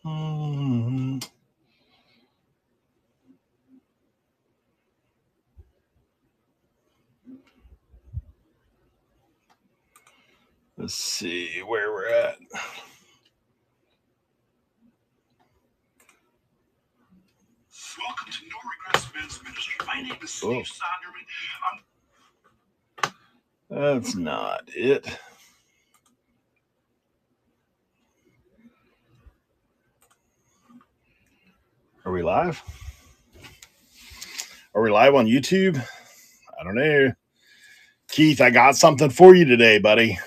Let's see where we're at. Welcome to No Regrets Men's Ministry. My name is Steve Sonderman. That's not it. Are we live? Are we live on YouTube? I don't know. Keith, I got something for you today, buddy.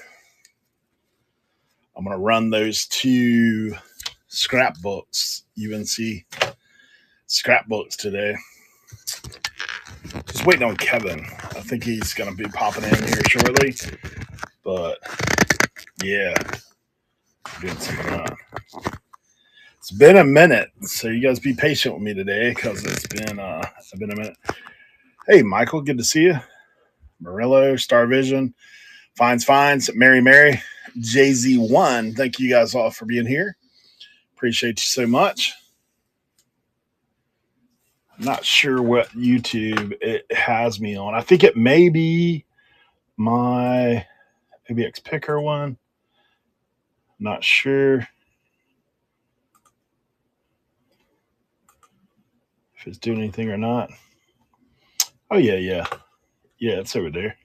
I'm going to run those 2 scrapbooks, UNC scrapbooks today. Just waiting on Kevin. I think he's going to be popping in here shortly. But, yeah, doing something on. It's been a minute, so you guys be patient with me today because it's been a minute. Hey, Michael, good to see you. Murillo, Starvision, Finds, Mary, JZ1. Thank you guys all for being here. Appreciate you so much. I'm not sure what YouTube it has me on. I think it may be my Obx Picker one. Not sure if it's doing anything or not. Oh, yeah. Yeah, it's over there.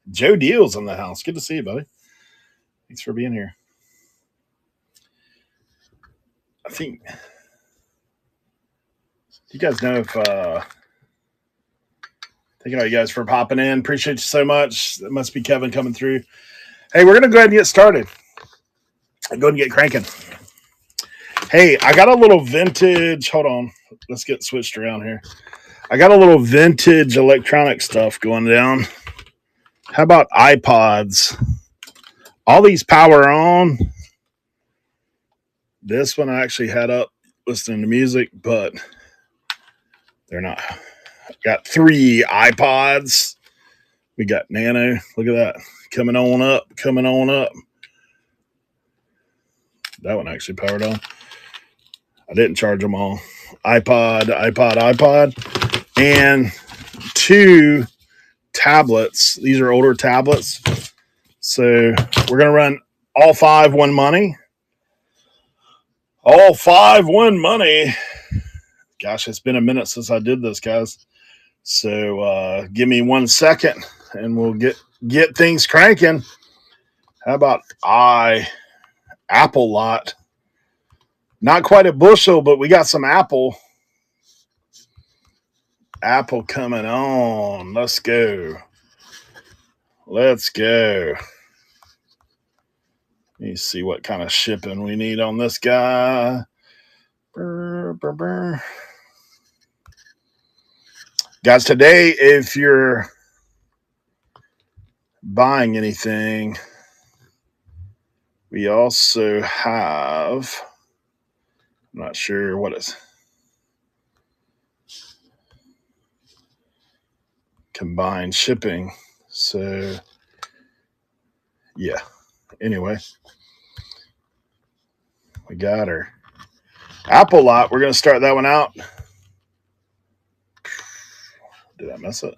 Joe Deal's in the house. Good to see you, buddy. Thanks for being here. I think you guys know if thank you guys for popping in. Appreciate you so much. That must be Kevin coming through. Hey, we're gonna go ahead and get started. Go ahead and get cranking. Hey, I got a little vintage. Hold on. Let's get switched around here. I got a little vintage electronic stuff going down. How about iPods? All these power on. This one I actually had up listening to music, but they're not. Got 3 iPods. We got Nano. Look at that. Coming on up. That one actually powered on. I didn't charge them all. iPod. And 2 tablets. These are older tablets. So we're going to run all 5 won money. All 5 won money. Gosh, it's been a minute since I did this, guys. So give me 1 second and we'll get things cranking. How about Apple lot? Not quite a bushel, but we got some Apple coming on. Let's go. Let me see what kind of shipping we need on this guy. Guys, today, if you're buying anything, we also have, I'm not sure what is combined shipping. So, yeah. Anyway, we got her Apple lot. We're going to start that one out. Did I mess it?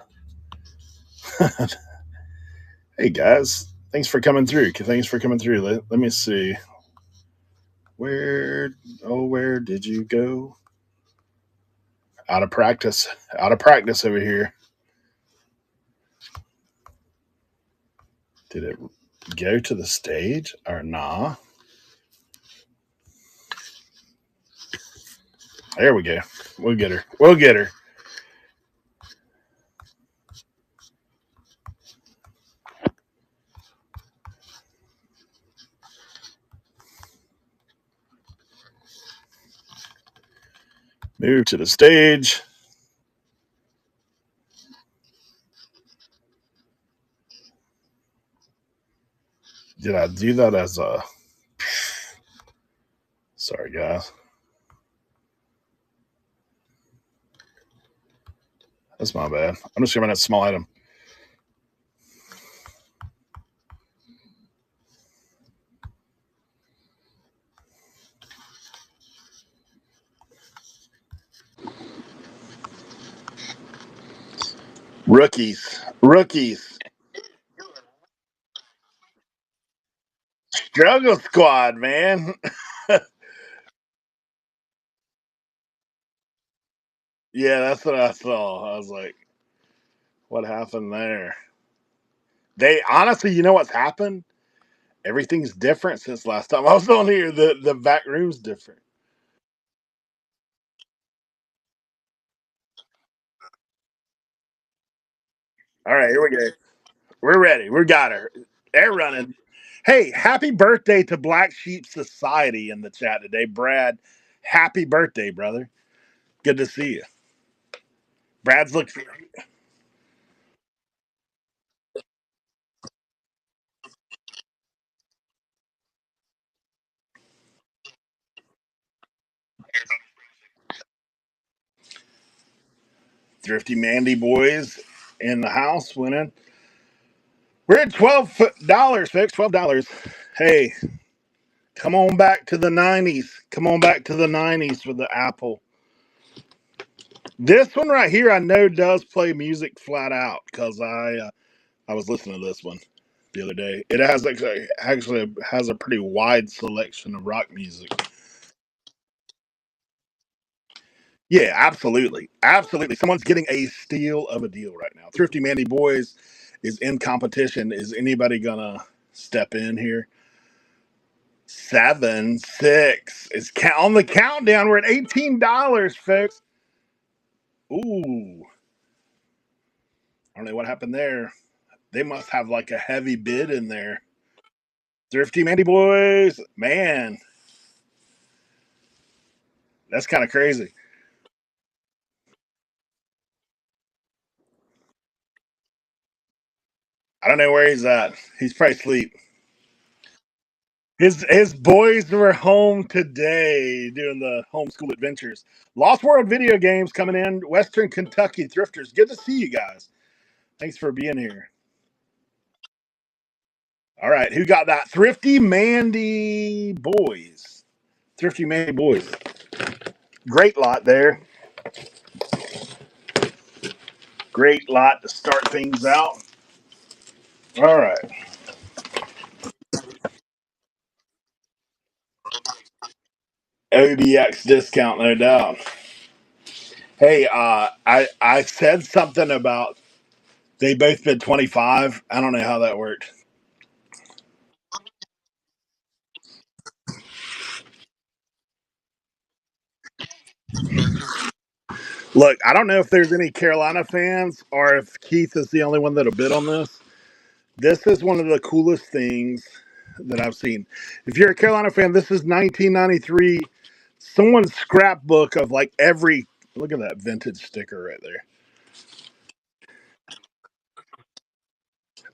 Hey, guys. Thanks for coming through. Let me see. Where did you go? Out of practice over here. Did it go to the stage or nah? There we go. We'll get her. Move to the stage. Did I do that as a... Sorry, guys. That's my bad. I'm just going to run that small item. Rookies. Struggle Squad, man. Yeah, that's what I saw. I was like, what happened there? They honestly, you know what's happened? Everything's different since last time I was on here. The back room's different. All right, here we go. We're ready. We got her. Air running. Hey, happy birthday to Black Sheep Society in the chat today, Brad. Happy birthday, brother. Good to see you. Brad's looking Thrifty Mandy boys in the house winning. We're at $12, folks. $12. Hey, come on back to the 90s. Come on back to the 90s for the Apple. This one right here, I know does play music flat out because I was listening to this one the other day. It has actually has a pretty wide selection of rock music. Yeah, absolutely, absolutely. Someone's getting a steal of a deal right now. Thrifty Mandy Boys is in competition. Is anybody gonna step in here? 7-6 is on the countdown. We're at $18, folks. Ooh, I don't know what happened there. They must have like a heavy bid in there. Thrifty Mandy Boys, man, that's kind of crazy. I don't know where he's at. He's probably asleep. His boys were home today doing the homeschool adventures. Lost World video games coming in. Western Kentucky thrifters. Good to see you guys. Thanks for being here. All right, who got that? Thrifty Mandy Boys. Thrifty Mandy Boys. Great lot there. Great lot to start things out. All right. OBX discount, no doubt. Hey, I said something about they both bid 25. I don't know how that worked. Look, I don't know if there's any Carolina fans or if Keith is the only one that'll bid on this. This is one of the coolest things that I've seen. If you're a Carolina fan, this is 1993. Someone's scrapbook of like every. Look at that vintage sticker right there.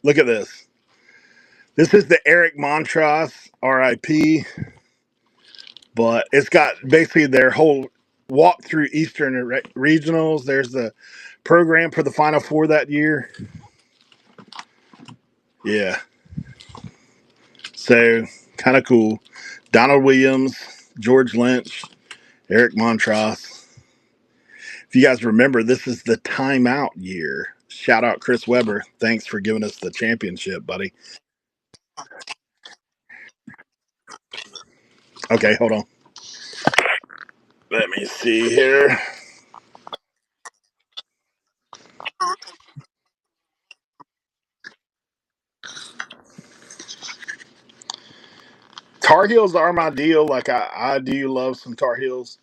Look at this. This is the Eric Montross, RIP, but it's got basically their whole walk through Eastern regionals. There's the program for the Final Four that year. Yeah. So kind of cool. Donald Williams, George Lynch, Eric Montross. If you guys remember, this is the timeout year. Shout out Chris Webber. Thanks for giving us the championship, buddy. Okay, hold on. Let me see here. Tar Heels are my deal. Like I do love some Tar Heels.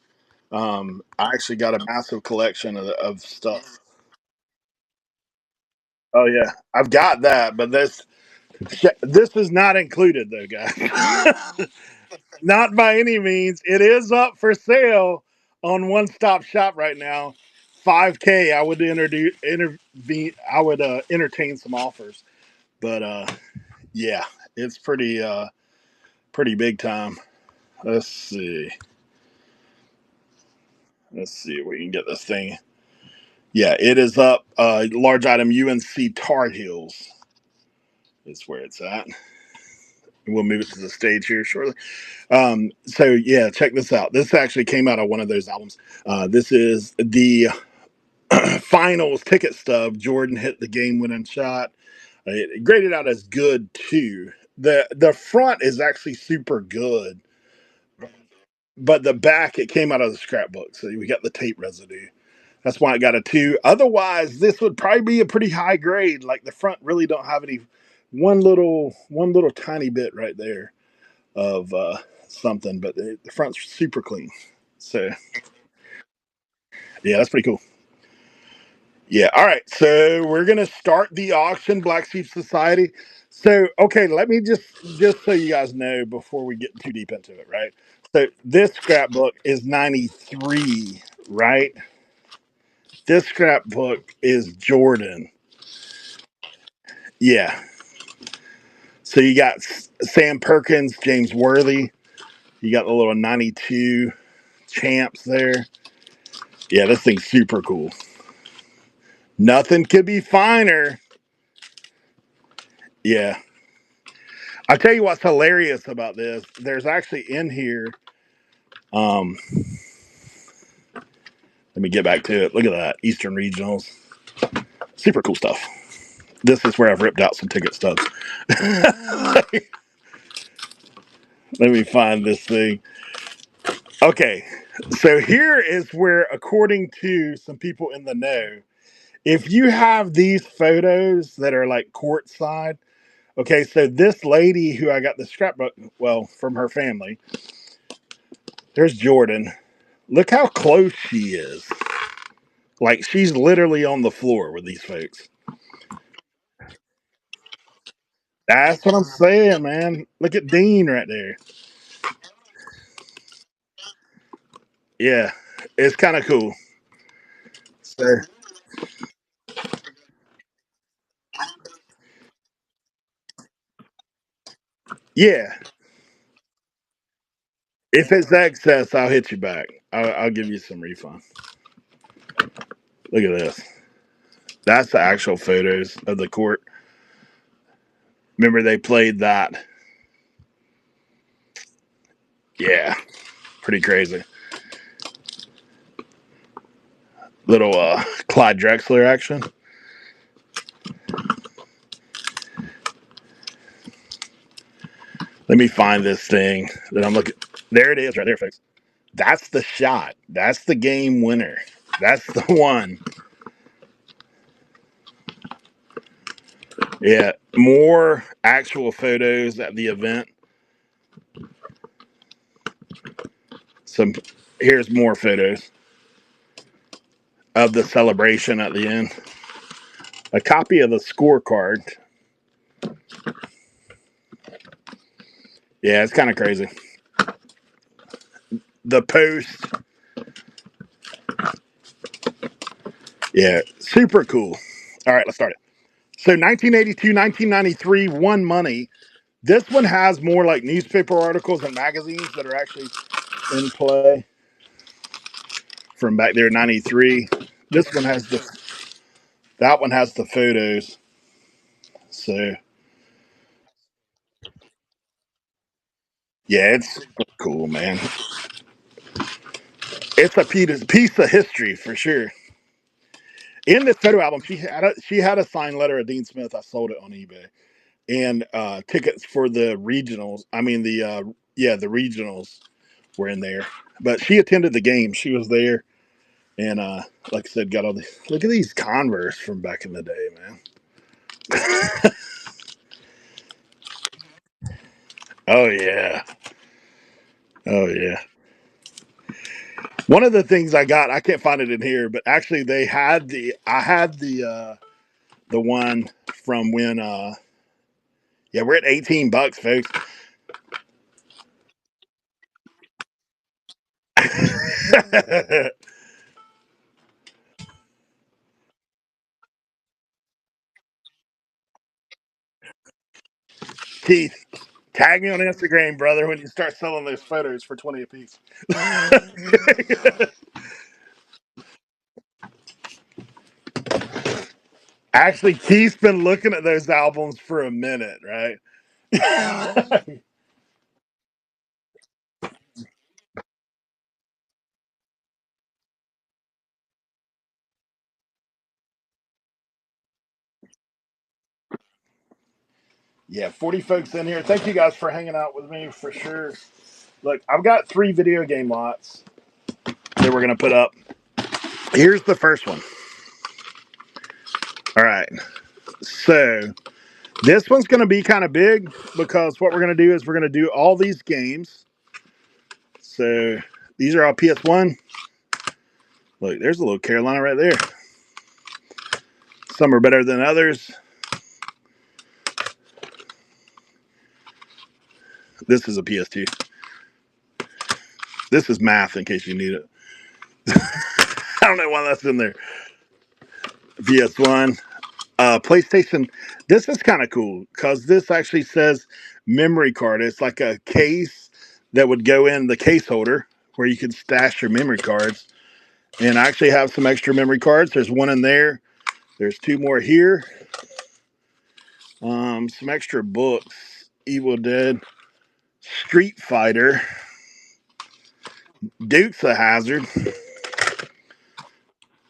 I actually got a massive collection of stuff. Oh yeah, I've got that, but this is not included though, guys. Not by any means. It is up for sale on One Stop Shop right now. 5K. I would intervene. I would entertain some offers, but yeah, it's pretty big time. Let's see. Let's see if we can get this thing. Yeah, it is up. Large item UNC Tar Heels is where it's at. We'll move it to the stage here shortly. So yeah, check this out. This actually came out of one of those albums. This is the finals ticket stub. Jordan hit the game winning shot. It graded out as good too. The front is actually super good, but the back it came out of the scrapbook, so we got the tape residue. That's why I got a 2. Otherwise, this would probably be a pretty high grade. Like the front really don't have any one little tiny bit right there of something, but the front's super clean. So yeah, that's pretty cool. Yeah. All right. So we're gonna start the auction, Black Sheep Society. So okay, let me just so you guys know before we get too deep into it, right? So this scrapbook is 93, right? This scrapbook is Jordan. Yeah. So you got Sam Perkins, James Worthy. You got the little 92 champs there. Yeah, this thing's super cool. Nothing could be finer. Yeah. I'll tell you what's hilarious about this. There's actually in here, um, let me get back to it. Look at that. Eastern Regionals. Super cool stuff. This is where I've ripped out some ticket stubs. Let me find this thing. Okay. So here is where, according to some people in the know, if you have these photos that are like courtside, okay, so this lady who I got the scrapbook, well, from her family, there's Jordan. Look how close she is. Like she's literally on the floor with these folks. That's what I'm saying, man. Look at Dean right there. Yeah, it's kind of cool. So, yeah, if it's excess, I'll hit you back. I'll give you some refund. Look at this. That's the actual photos of the court. Remember they played that? Yeah, pretty crazy. Little Clyde Drexler action. Let me find this thing that I'm looking. There it is, right there, folks. That's the shot. That's the game winner. That's the one. Yeah, more actual photos at the event. Some here's more photos of the celebration at the end. A copy of the scorecard. Yeah, it's kind of crazy. The post. Yeah, super cool. All right, let's start it. So 1982, 1993 won money. This one has more like newspaper articles and magazines that are actually in play from back there, 93. This one has that one has the photos. So yeah, it's super cool, man. It's a piece of history for sure. In this photo album, she had a signed letter of Dean Smith. I sold it on eBay, and tickets for the regionals. I mean the regionals were in there. But she attended the game. She was there, and like I said, got all the look at these Converse from back in the day, man. Oh yeah, oh yeah. One of the things I got, I can't find it in here, but actually they had I had the one from when yeah, we're at $18, folks. Keith, tag me on Instagram, brother, when you start selling those photos for 20 a piece. Actually, Keith's been looking at those albums for a minute, right? Yeah, 40 folks in here. Thank you guys for hanging out with me for sure. Look, I've got 3 video game lots that we're going to put up. Here's the first one. All right. So this one's going to be kind of big because what we're going to do is we're going to do all these games. So these are all PS1. Look, there's a little Carolina right there. Some are better than others. This is a PS2. This is math in case you need it. I don't know why that's in there. PS1. PlayStation. This is kind of cool because this actually says memory card. It's like a case that would go in the case holder where you could stash your memory cards. And I actually have some extra memory cards. There's one in there. There's 2 more here. Some extra books. Evil Dead, Street Fighter, Dukes of Hazzard,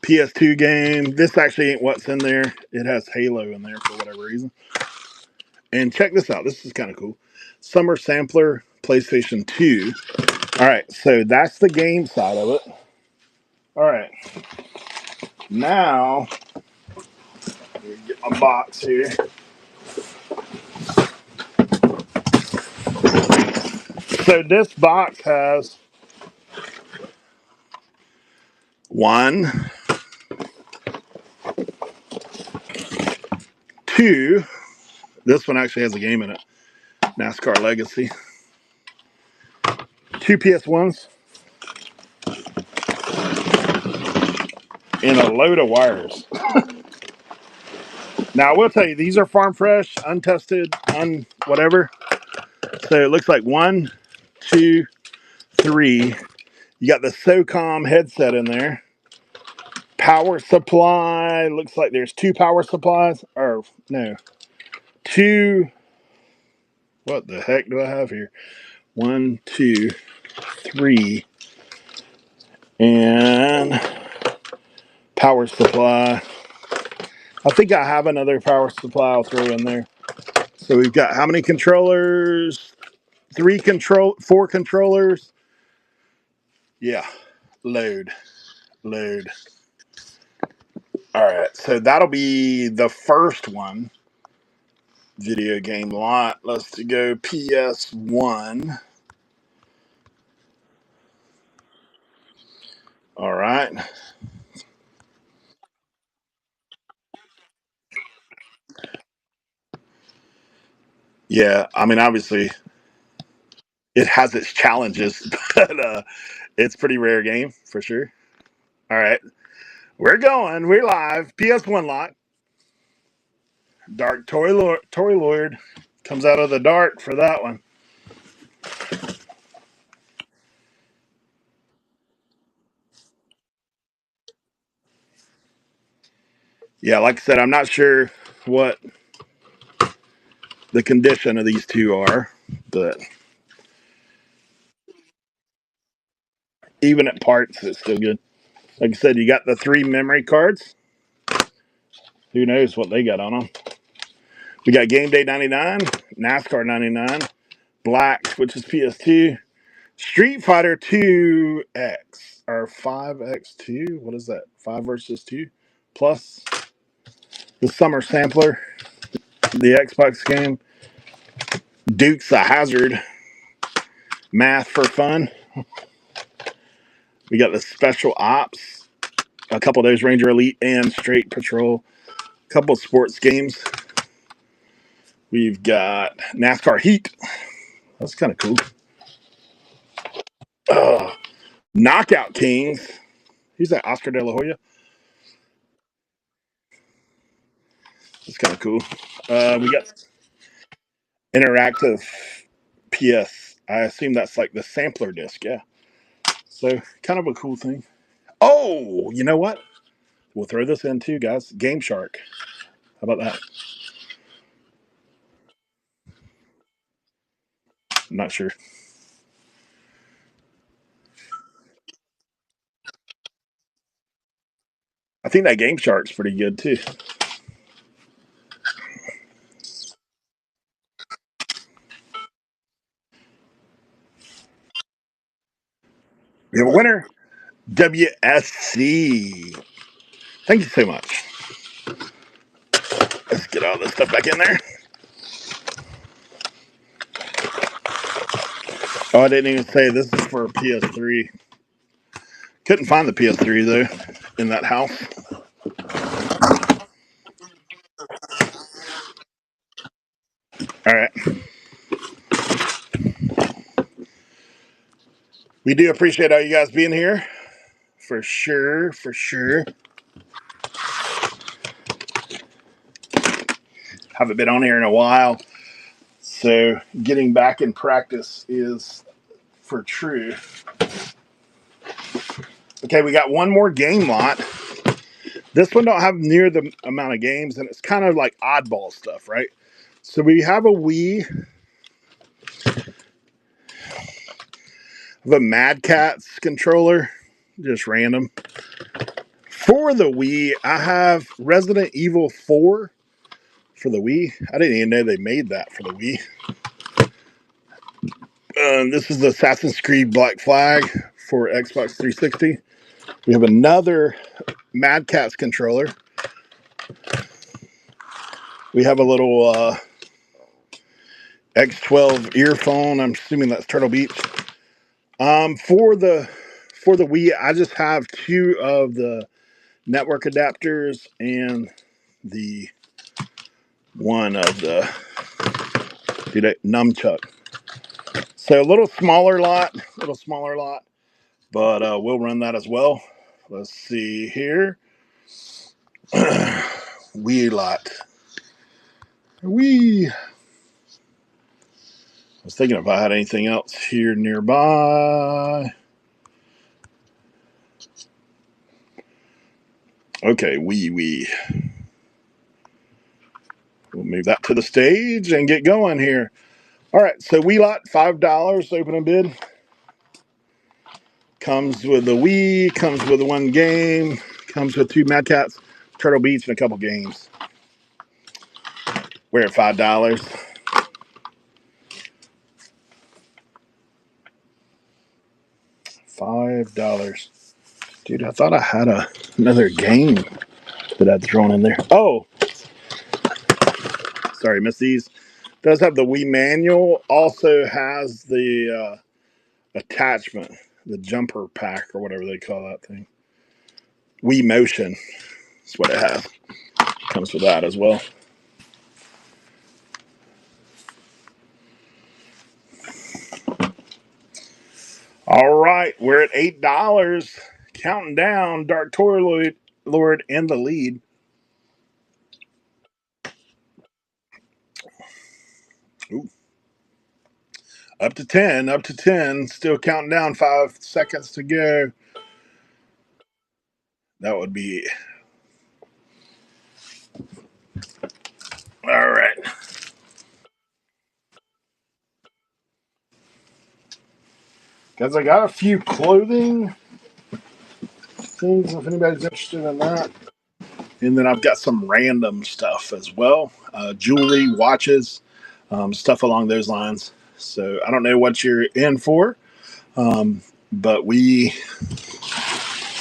PS2 game. This actually ain't what's in there. It has Halo in there for whatever reason. And check this out. This is kind of cool. Summer Sampler, PlayStation 2. All right, so that's the game side of it. All right. Now, let me get my box here. So this box has 1, 2. This one actually has a game in it. NASCAR Legacy. 2 PS1s. And a load of wires. Now, I will tell you, these are farm fresh, untested, whatever. So it looks like 1, 2, 3. You got the SOCOM headset in there. Power supply. Looks like there's 2 power supplies. Or, no. 2. What the heck do I have here? 1, 2, 3. And power supply. I think I have another power supply I'll throw in there. So we've got how many controllers? 4 controllers. Yeah. Load. All right. So that'll be the first one. Video game lot. Let's go PS1. All right. Yeah. I mean, obviously, it has its challenges, but it's a pretty rare game for sure. All right. We're going. We're live. PS1 lot. Dark Toy Lord comes out of the dark for that one. Yeah, like I said, I'm not sure what the condition of these 2 are, but even at parts, it's still good. Like I said, you got the 3 memory cards. Who knows what they got on them? We got Game Day 99, NASCAR 99, Black, which is PS2, Street Fighter 2X, or 5X2. What is that? 5 versus 2. Plus the Summer Sampler, the Xbox game, Dukes of Hazzard, Math for Fun. We got the Special Ops, a couple of those Ranger Elite and Straight Patrol, a couple of sports games. We've got NASCAR Heat. That's kind of cool. Knockout Kings. Who's that? Oscar De La Hoya. That's kind of cool. We got interactive PS. I assume that's like the sampler disc. Yeah. So kind of a cool thing. Oh, you know what? We'll throw this in too, guys. Game Shark. How about that? I'm not sure. I think that Game Shark's pretty good too. We have a winner, WSC. Thank you so much. Let's get all this stuff back in there. Oh, I didn't even say this is for PS3. Couldn't find the PS3 though in that house. All right. We do appreciate all you guys being here. For sure, for sure. Haven't been on here in a while. So getting back in practice is for true. Okay, we got one more game lot. This one don't have near the amount of games, and it's kind of like oddball stuff, right? So we have a Wii, the Mad Catz controller, just random. For the Wii, I have Resident Evil 4 for the Wii. I didn't even know they made that for the Wii. This is the Assassin's Creed Black Flag for Xbox 360. We have another Mad Catz controller. We have a little X12 earphone. I'm assuming that's Turtle Beach. For the Wii, I just have two of the network adapters and the one of the nunchuck. So a little smaller lot, but we'll run that as well. Let's see here. Wii lot. Wii. I was thinking if I had anything else here nearby. Okay, Wii. We'll move that to the stage and get going here. All right, so Wii lot, $5, open a bid. Comes with the Wii, comes with one game, comes with two Mad Catz, Turtle Beach, and a couple games. We're at $5. $5. Dude, I thought I had another game that I'd thrown in there. Oh, sorry, missed these. Does have the Wii manual. Also has the attachment, the jumper pack or whatever they call that thing. Wii Motion is what it has. Comes with that as well. All right, we're at $8. Counting down. Dark Tour Lord in the lead. Ooh. Up to 10. Still counting down. 5 seconds to go. That would be. All right. Guys, I got a few clothing things if anybody's interested in that. And then I've got some random stuff as well. Jewelry, watches, stuff along those lines. So I don't know what you're in for, but we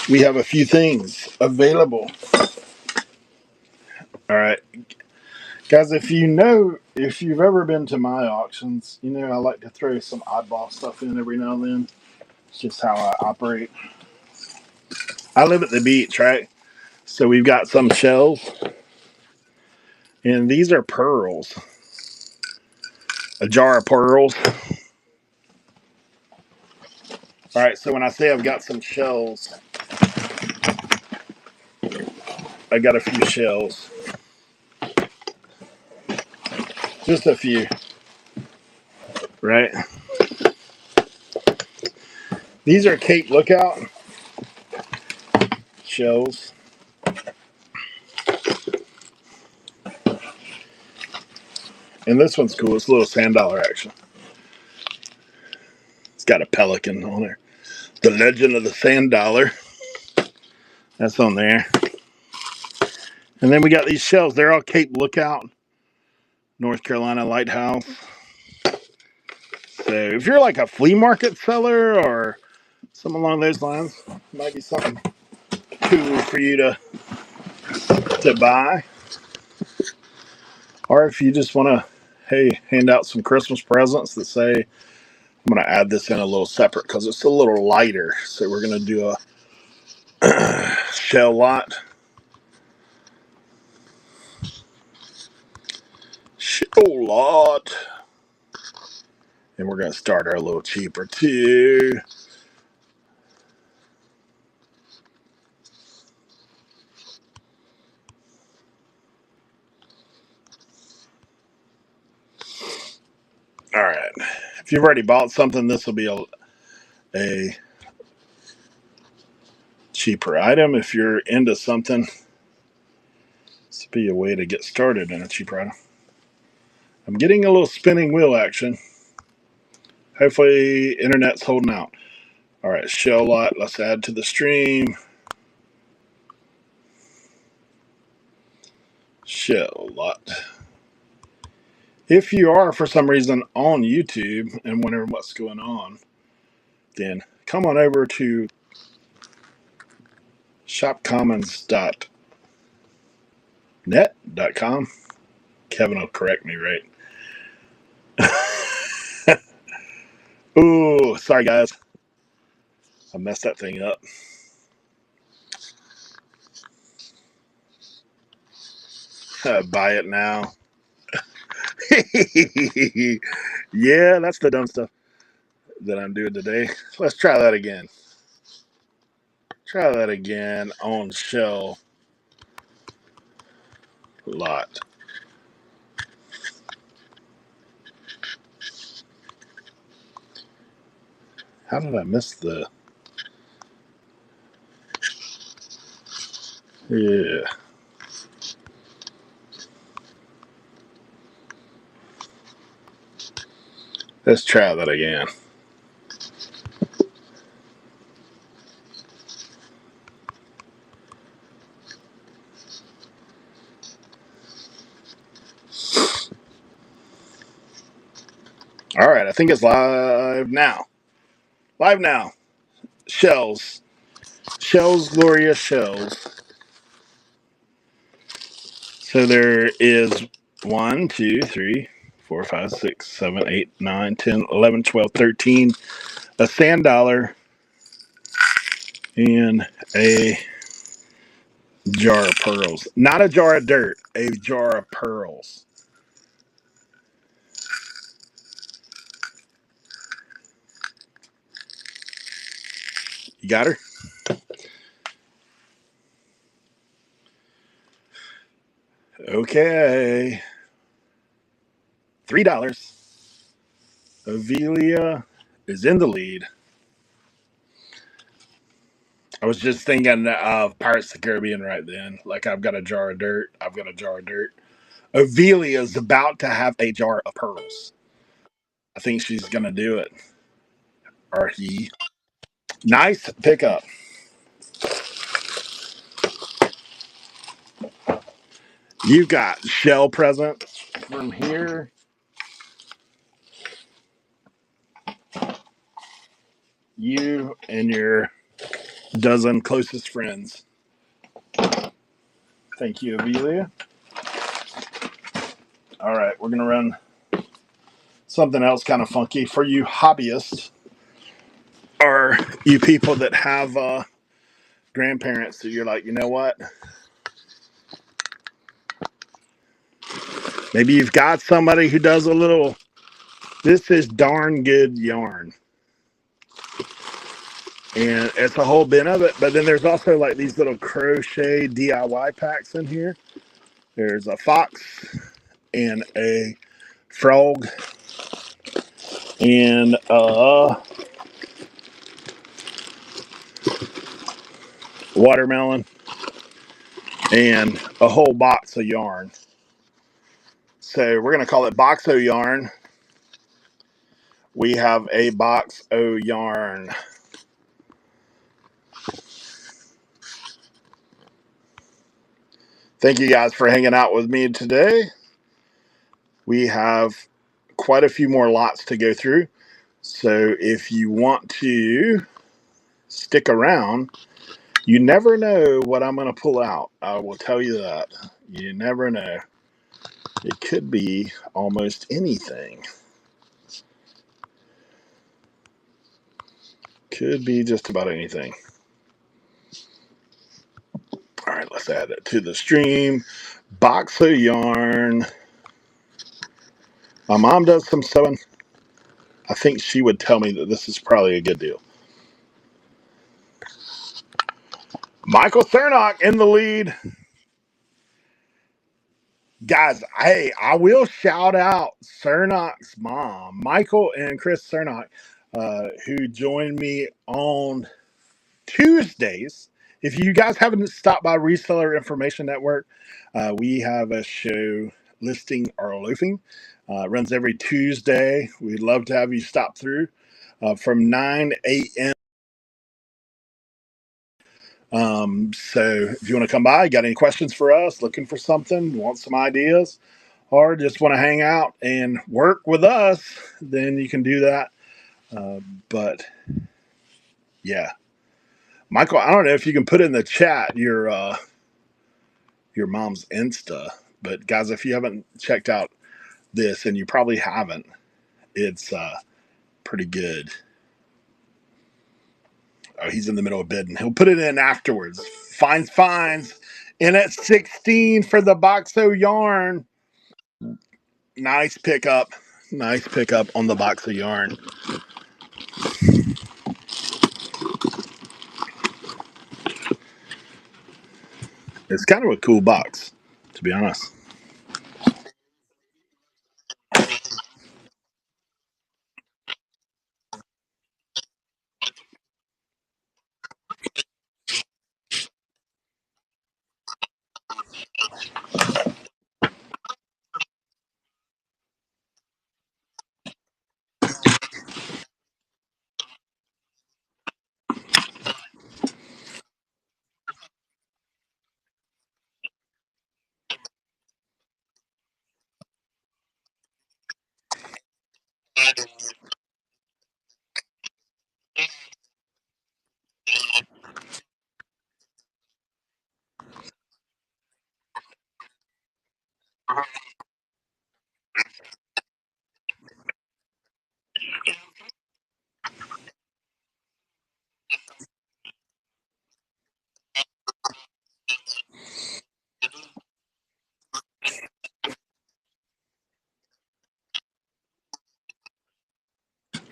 have a few things available. All right. Guys, if you've ever been to my auctions, you know I like to throw some oddball stuff in every now and then. It's just how I operate. I live at the beach, right? So we've got some shells, and these are pearls. A jar of pearls. All right, so when I say I've got some shells, I got a few shells. Just a few. Right? These are Cape Lookout shells. And this one's cool. It's a little sand dollar action. It's got a pelican on there. The Legend of the Sand Dollar. That's on there. And then we got these shells. They're all Cape Lookout, North Carolina Lighthouse. So if you're like a flea market seller or Something along those lines. Might be something cool for you to buy. Or if you just want to, hey, hand out some Christmas presents that say, I'm going to add this in a little separate because it's a little lighter. So we're going to do a shell lot. Shell lot. And we're going to start our a little cheaper too. All right. If you've already bought something, this will be a cheaper item. If you're into something, this will be a way to get started in a cheaper item. I'm getting a little spinning wheel action. Hopefully, internet's holding out. All right, shell lot. Let's add to the stream. Shell lot. If you are, for some reason, on YouTube and wondering what's going on, then come on over to shopcommons.net.com. Kevin will correct me, right? Ooh, sorry, guys. I messed that thing up. Buy it now. Yeah, that's the dumb stuff that I'm doing today. Let's try that again. Try that again on shell lot. How did I miss the... Yeah. Let's try that again. All right, I think it's live now. Live now. Shells. Shells, glorious shells. So there is 1, 2, 3, 4, 5, 6, 7, 8, 9, 10, 11, 12, 13. A sand dollar and a jar of pearls. Not a jar of dirt, a jar of pearls. You got her? Okay. $3. Avelia is in the lead. I was just thinking of Pirates of the Caribbean right then. Like, I've got a jar of dirt. I've got a jar of dirt. Avelia is about to have a jar of pearls. I think she's going to do it. Or he. Nice pickup. You've got shell present from here. You and your dozen closest friends. Thank you, Avelia. All right, we're going to run something else kind of funky for you hobbyists, or you people that have grandparents that you're like, you know what? Maybe you've got somebody who does a little, this is darn good yarn. And it's a whole bin of it. But then there's also like these little crochet DIY packs in here. There's a fox and a frog and a watermelon and a whole box of yarn. So we're going to call it Boxo Yarn. We have a box o yarn. Thank you guys for hanging out with me today. We have quite a few more lots to go through. So if you want to stick around. You never know what I'm going to pull out. I will tell you that. You never know. It could be almost anything. Could be just about anything. All right, let's add it to the stream. Box of yarn. My mom does some sewing. I think she would tell me that this is probably a good deal. Michael Cernock in the lead. Guys, hey, I will shout out Cernock's mom, Michael and Chris Cernock, who joined me on Tuesdays. If you guys haven't stopped by Reseller Information Network, we have a show listing our loafing. Runs every Tuesday. We'd love to have you stop through from 9 a.m. So if you want to come by, got any questions for us, looking for something, want some ideas, or just want to hang out and work with us, then you can do that. But yeah, Michael, I don't know if you can put in the chat your mom's Insta, but guys, if you haven't checked out this, and you probably haven't, it's pretty good. Oh, he's in the middle of bidding. He'll put it in afterwards. Finds. In at 16 for the Boxo yarn. Nice pickup. Nice pickup on the box of yarn. It's kind of a cool box, to be honest.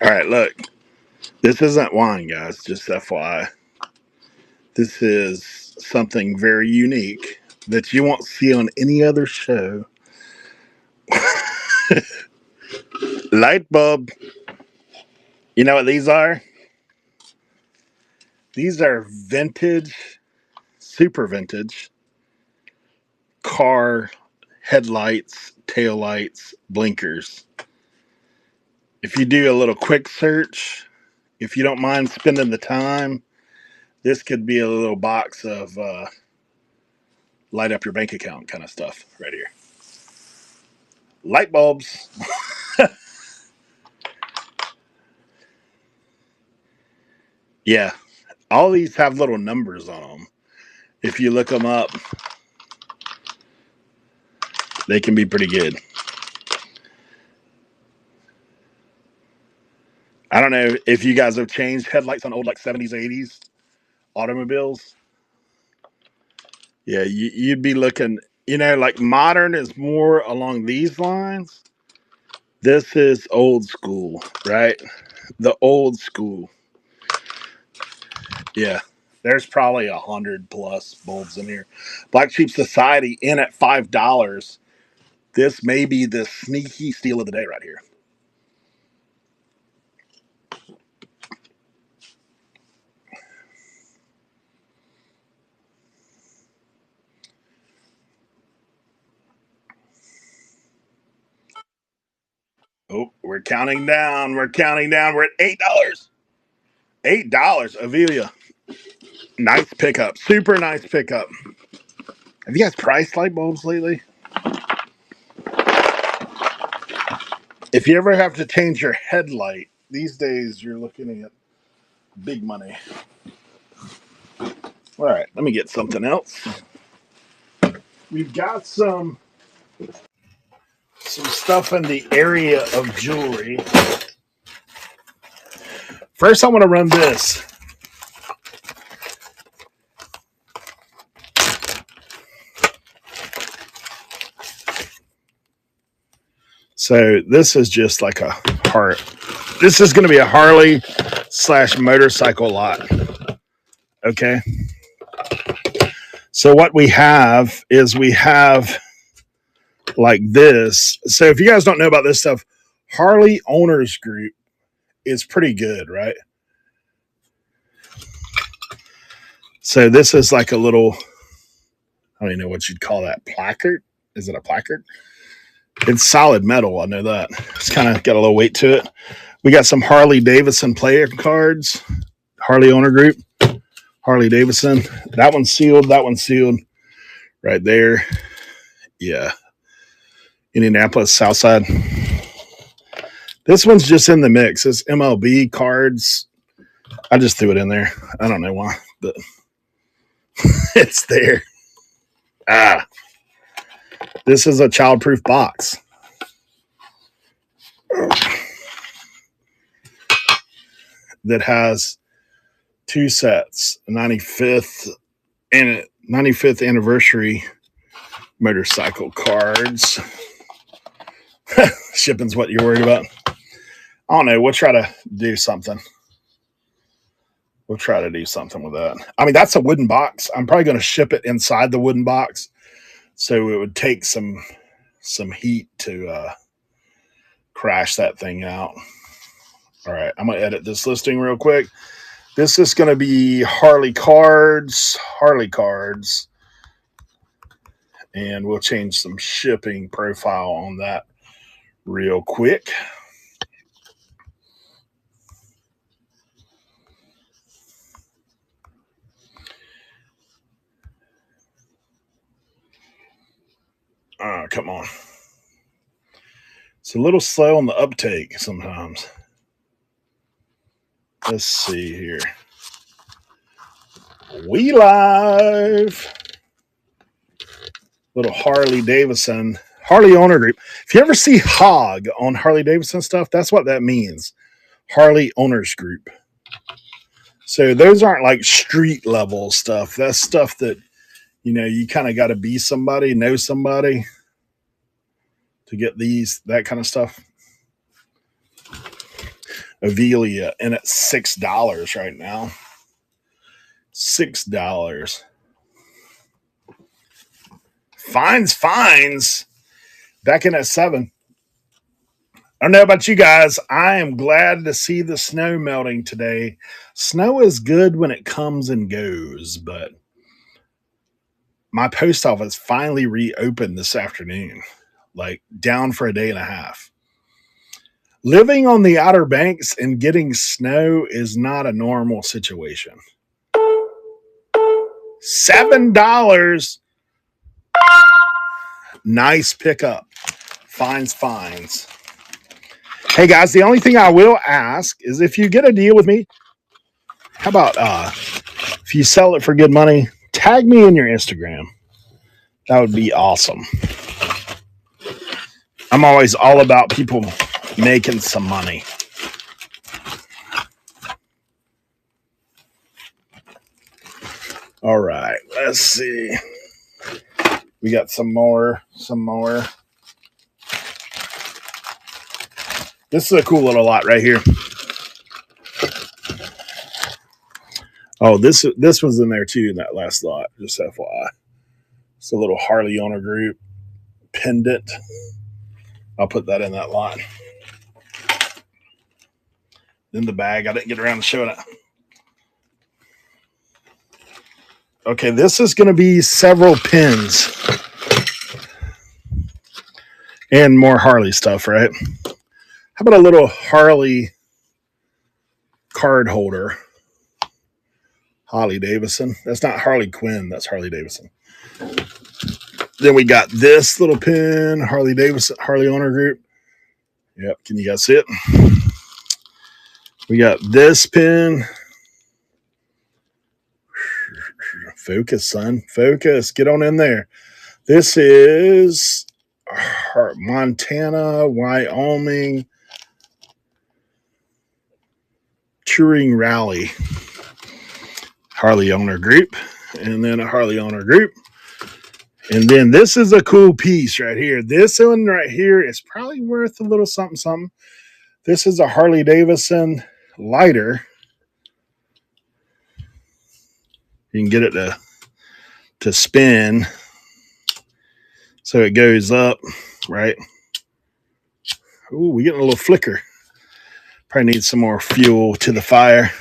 All right, look. This isn't wine, guys, just FYI. This is something very unique that you won't see on any other show. Light bulb. You know what these are? These are vintage, super vintage car headlights, taillights, blinkers. If you do a little quick search, if you don't mind spending the time, this could be a little box of light up your bank account kind of stuff right here. Light bulbs. Yeah, all these have little numbers on them. If you look them up, they can be pretty good. I don't know if you guys have changed headlights on old like 70s, 80s automobiles. Yeah, you'd be looking, like modern is more along these lines. This is old school, right? The old school. Yeah. There's probably 100+ bulbs in here. Black Sheep Society in at $5. This may be the sneaky steal of the day right here. Oh, we're counting down. We're counting down. We're at $8. $8, Avilia. Nice pickup. Super nice pickup. Have you guys priced light bulbs lately? If you ever have to change your headlight, these days you're looking at big money. All right, let me get something else. We've got some stuff in the area of jewelry. First, I want to run this. So this is just like a heart. This is going to be a Harley / motorcycle lot. Okay. So what we have is we have like this. So if you guys don't know about this stuff, Harley Owners Group is pretty good, right? So this is like a little, I don't even know what you'd call that, placard. Is it a placard? It's solid metal. I know that. It's kind of got a little weight to it. We got some Harley Davidson player cards. Harley Owner Group. Harley Davidson. That one's sealed. That one's sealed. Right there. Yeah. Indianapolis, Southside. This one's just in the mix. It's MLB cards. I just threw it in there. I don't know why, but it's there. This is a childproof box. That has 2 sets, 95th anniversary motorcycle cards. Shipping's what you're worried about. I don't know. We'll try to do something. With that. I mean, that's a wooden box. I'm probably going to ship it inside the wooden box. So it would take some heat to crash that thing out. All right, I'm going to edit this listing real quick. This is going to be Harley cards. And we'll change some shipping profile on that real quick. Come on. It's a little slow on the uptake sometimes. Let's see here. We live. Little Harley Davidson. Harley Owner Group. If you ever see HOG on Harley Davidson stuff, that's what that means. Harley Owners Group. So those aren't like street level stuff. That's stuff that, you know, you kind of got to be somebody, know somebody to get that kind of stuff. Avelia, and it's $6 right now. $6. Finds. Back in at 7. I don't know about you guys. I am glad to see the snow melting today. Snow is good when it comes and goes, but my post office finally reopened this afternoon, like down for a day and a half. Living on the Outer Banks and getting snow is not a normal situation. $7. Nice pickup. Finds. Hey guys, the only thing I will ask is if you get a deal with me, how about if you sell it for good money, tag me in your Instagram. That would be awesome. I'm always all about people making some money. All right, let's see. We got some more. This is a cool little lot right here. Oh, this was in there too in that last lot, just FYI. It's a little Harley Owner Group pendant. I'll put that in that lot. In the bag, I didn't get around to showing it. Okay, this is going to be several pins. And more Harley stuff, right? How about a little Harley card holder? Harley Davidson. That's not Harley Quinn. That's Harley Davidson. Then we got this little pin, Harley Davidson, Harley Owner Group. Yep. Can you guys see it? We got this pin. Focus, son. Focus. Get on in there. This is Montana, Wyoming Touring Rally. Harley owner group. And then a Harley owner group. And then this is a cool piece right here. This one right here is probably worth a little something, something. This is a Harley Davidson lighter. You can get it to spin. So it goes up, right? Ooh, we getting a little flicker. Probably need some more fuel to the fire.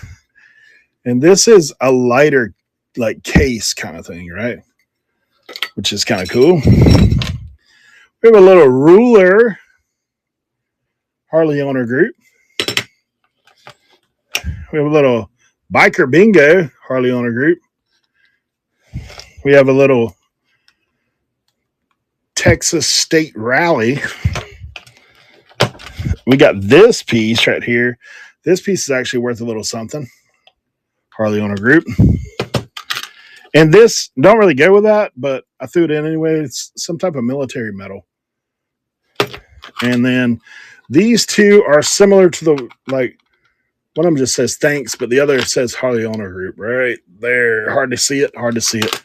And this is a lighter, like, case kind of thing, right? Which is kind of cool. We have a little ruler Harley owner group. We have a little biker bingo Harley owner group. We have a little Texas State Rally. We got this piece right here. This piece is actually worth a little something. Harley owner group. And this don't really go with that, but I threw it in anyway. It's some type of military medal. And then these two are similar to the, like, one of them just says thanks, but the other says Harley owner group right there. Hard to see it. Hard to see it.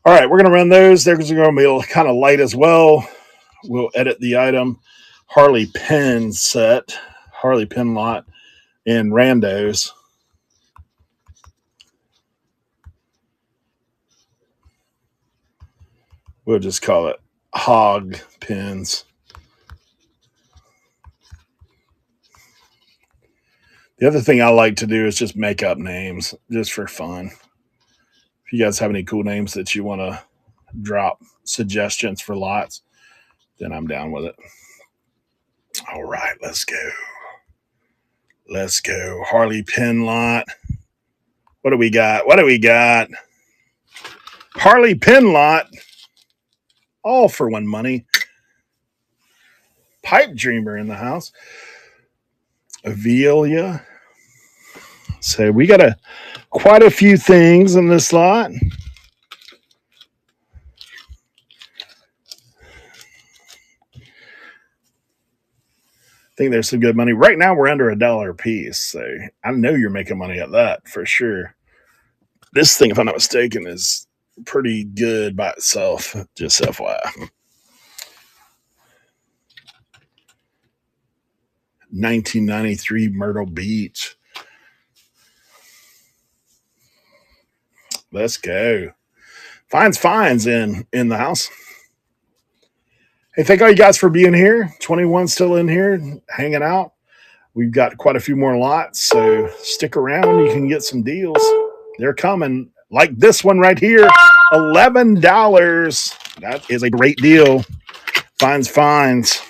All right, we're going to run those. They're going to be kind of light as well. We'll edit the item. Harley pin set, Harley pin lot, and randos. We'll just call it hog pins. The other thing I like to do is just make up names just for fun. If you guys have any cool names that you want to drop suggestions for lots, then I'm down with it. All right, let's go. Let's go. Harley pin lot. What do we got? What do we got? Harley pin lot. All for one money. Pipe Dreamer in the house. Avelia. So we got quite a few things in this lot. I think there's some good money. Right now we're under $1 a piece. So I know you're making money at that for sure. This thing, if I'm not mistaken, is pretty good by itself. Just FYI. 1993 Myrtle Beach. Let's go. Finds in the house. Hey, thank all you guys for being here. 21 still in here, hanging out. We've got quite a few more lots, so stick around. You can get some deals. They're coming. Like this one right here, $11. That is a great deal. Finds.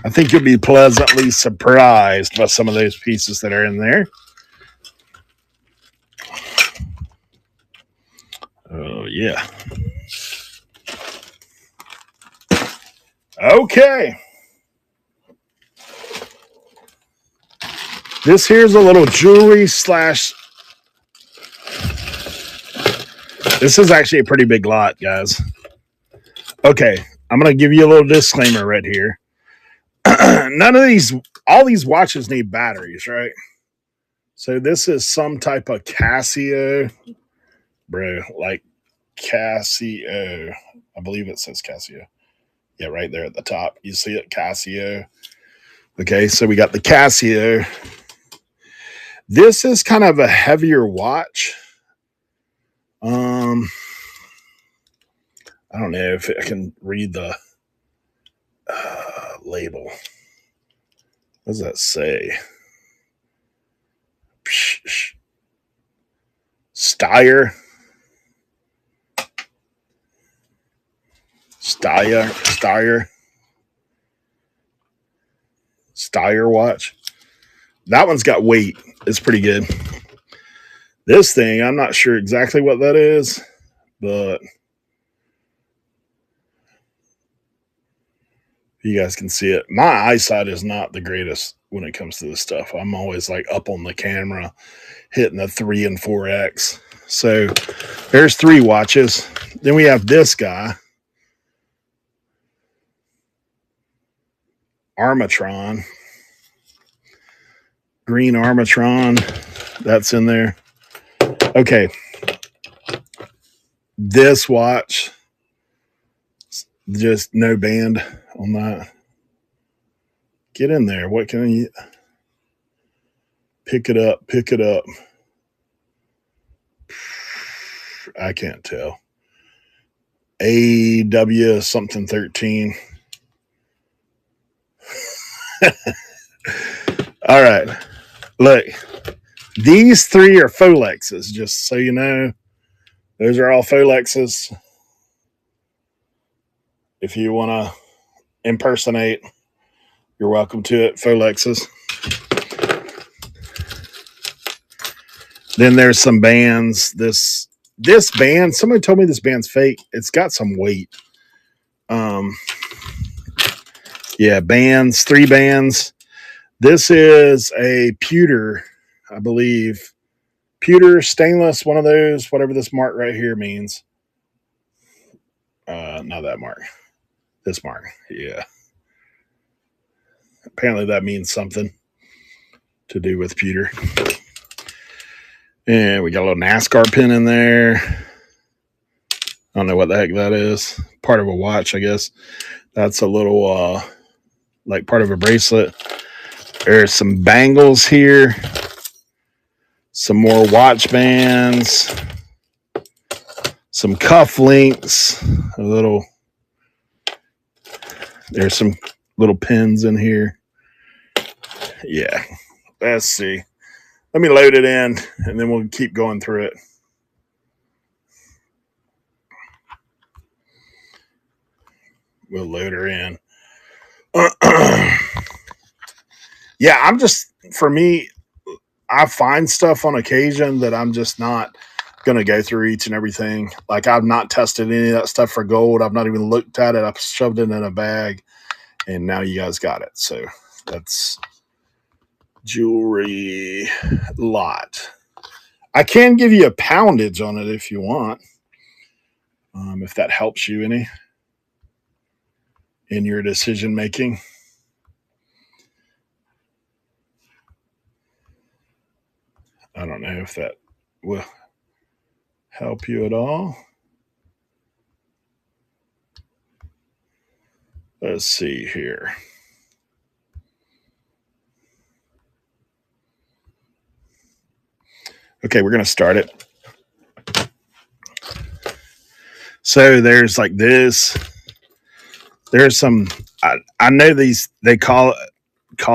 I think you'll be pleasantly surprised by some of those pieces that are in there. Oh, yeah. Okay. This here's a little jewelry slash. This is actually a pretty big lot, guys. Okay. I'm going to give you a little disclaimer right here. None of these, all these watches need batteries, right? So this is some type of Casio, bro, like Casio. I believe it says Casio. Yeah, right there at the top. You see it, Casio. Okay, so we got the Casio. This is kind of a heavier watch. I don't know if I can read the label. What does that say? Steyr watch. That one's got weight. It's pretty good. This thing, I'm not sure exactly what that is, but you guys can see it. My eyesight is not the greatest. when it comes to this stuff. I'm always like up on the camera, hitting the 3 and 4X. So there's 3 watches. Then we have this guy, Armatron, green Armatron. That's in there. Okay. This watch, just no band on that. Get in there. What can you pick it up? Pick it up. I can't tell. AW something 13. All right. Look, these 3 are Folexes, just so you know. Those are all Folexes. If you want to impersonate, you're welcome to it. Folexes. Then there's some bands. This band, somebody told me this band's fake. It's got some weight. Yeah, bands, 3 bands. This is a pewter, I believe. Pewter, stainless, one of those, whatever this mark right here means. Not that mark. This mark. Yeah. Apparently that means something to do with pewter. And we got a little NASCAR pin in there. I don't know what the heck that is. Part of a watch, I guess. That's a little, like part of a bracelet. There's some bangles here. Some more watch bands. Some cuff links. There's some little pins in here. Yeah. Let's see. Let me load it in, and then we'll keep going through it. We'll load her in. Yeah, I'm just, for me, I find stuff on occasion that I'm just not going to go through each and everything. Like, I've not tested any of that stuff for gold. I've not even looked at it. I've shoved it in a bag, and now you guys got it. So that's jewelry lot. I can give you a poundage on it if you want, if that helps you any in your decision making. I don't know if that will help you at all. Let's see here. Okay, we're going to start it. So there's like this. There's some, I know these, they call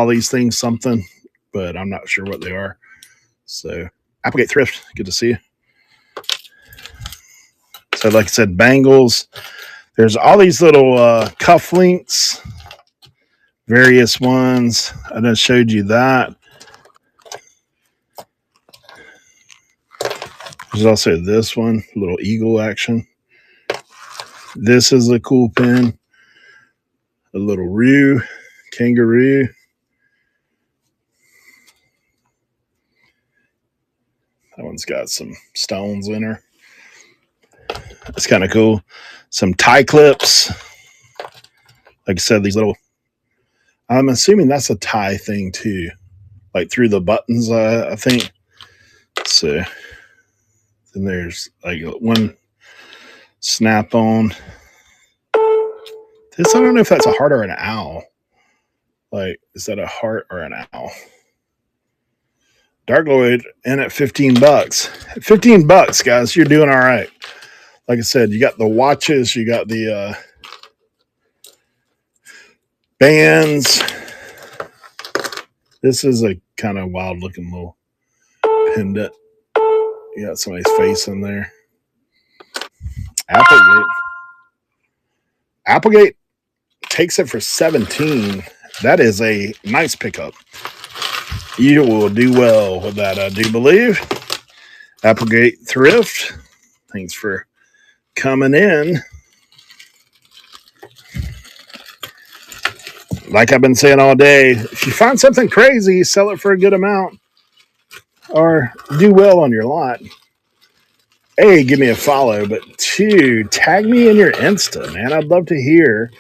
these things something, but I'm not sure what they are. So Applegate Thrift, good to see you. So like I said, bangles. There's all these little cuff links, various ones. I just showed you that. There's also this one, little eagle action. This is a cool pin. A little roo, kangaroo. That one's got some stones in her. That's kind of cool. Some tie clips. Like I said, these little, I'm assuming that's a tie thing too. Like through the buttons, I think. So then there's like one snap on. This, I don't know if that's a heart or an owl. Like, is that a heart or an owl? Dark Lloyd in at $15. $15, guys, you're doing all right. Like I said, you got the watches, you got the bands. This is a kind of wild looking little pendant. You got somebody's face in there. Applegate takes it for 17. That is a nice pickup. You will do well with that, I do believe. Applegate Thrift, thanks for coming in. like I've been saying all day, if you find something crazy, sell it for a good amount or do well on your lot. A, give me a follow, but 2, tag me in your Insta, man. I'd love to hear.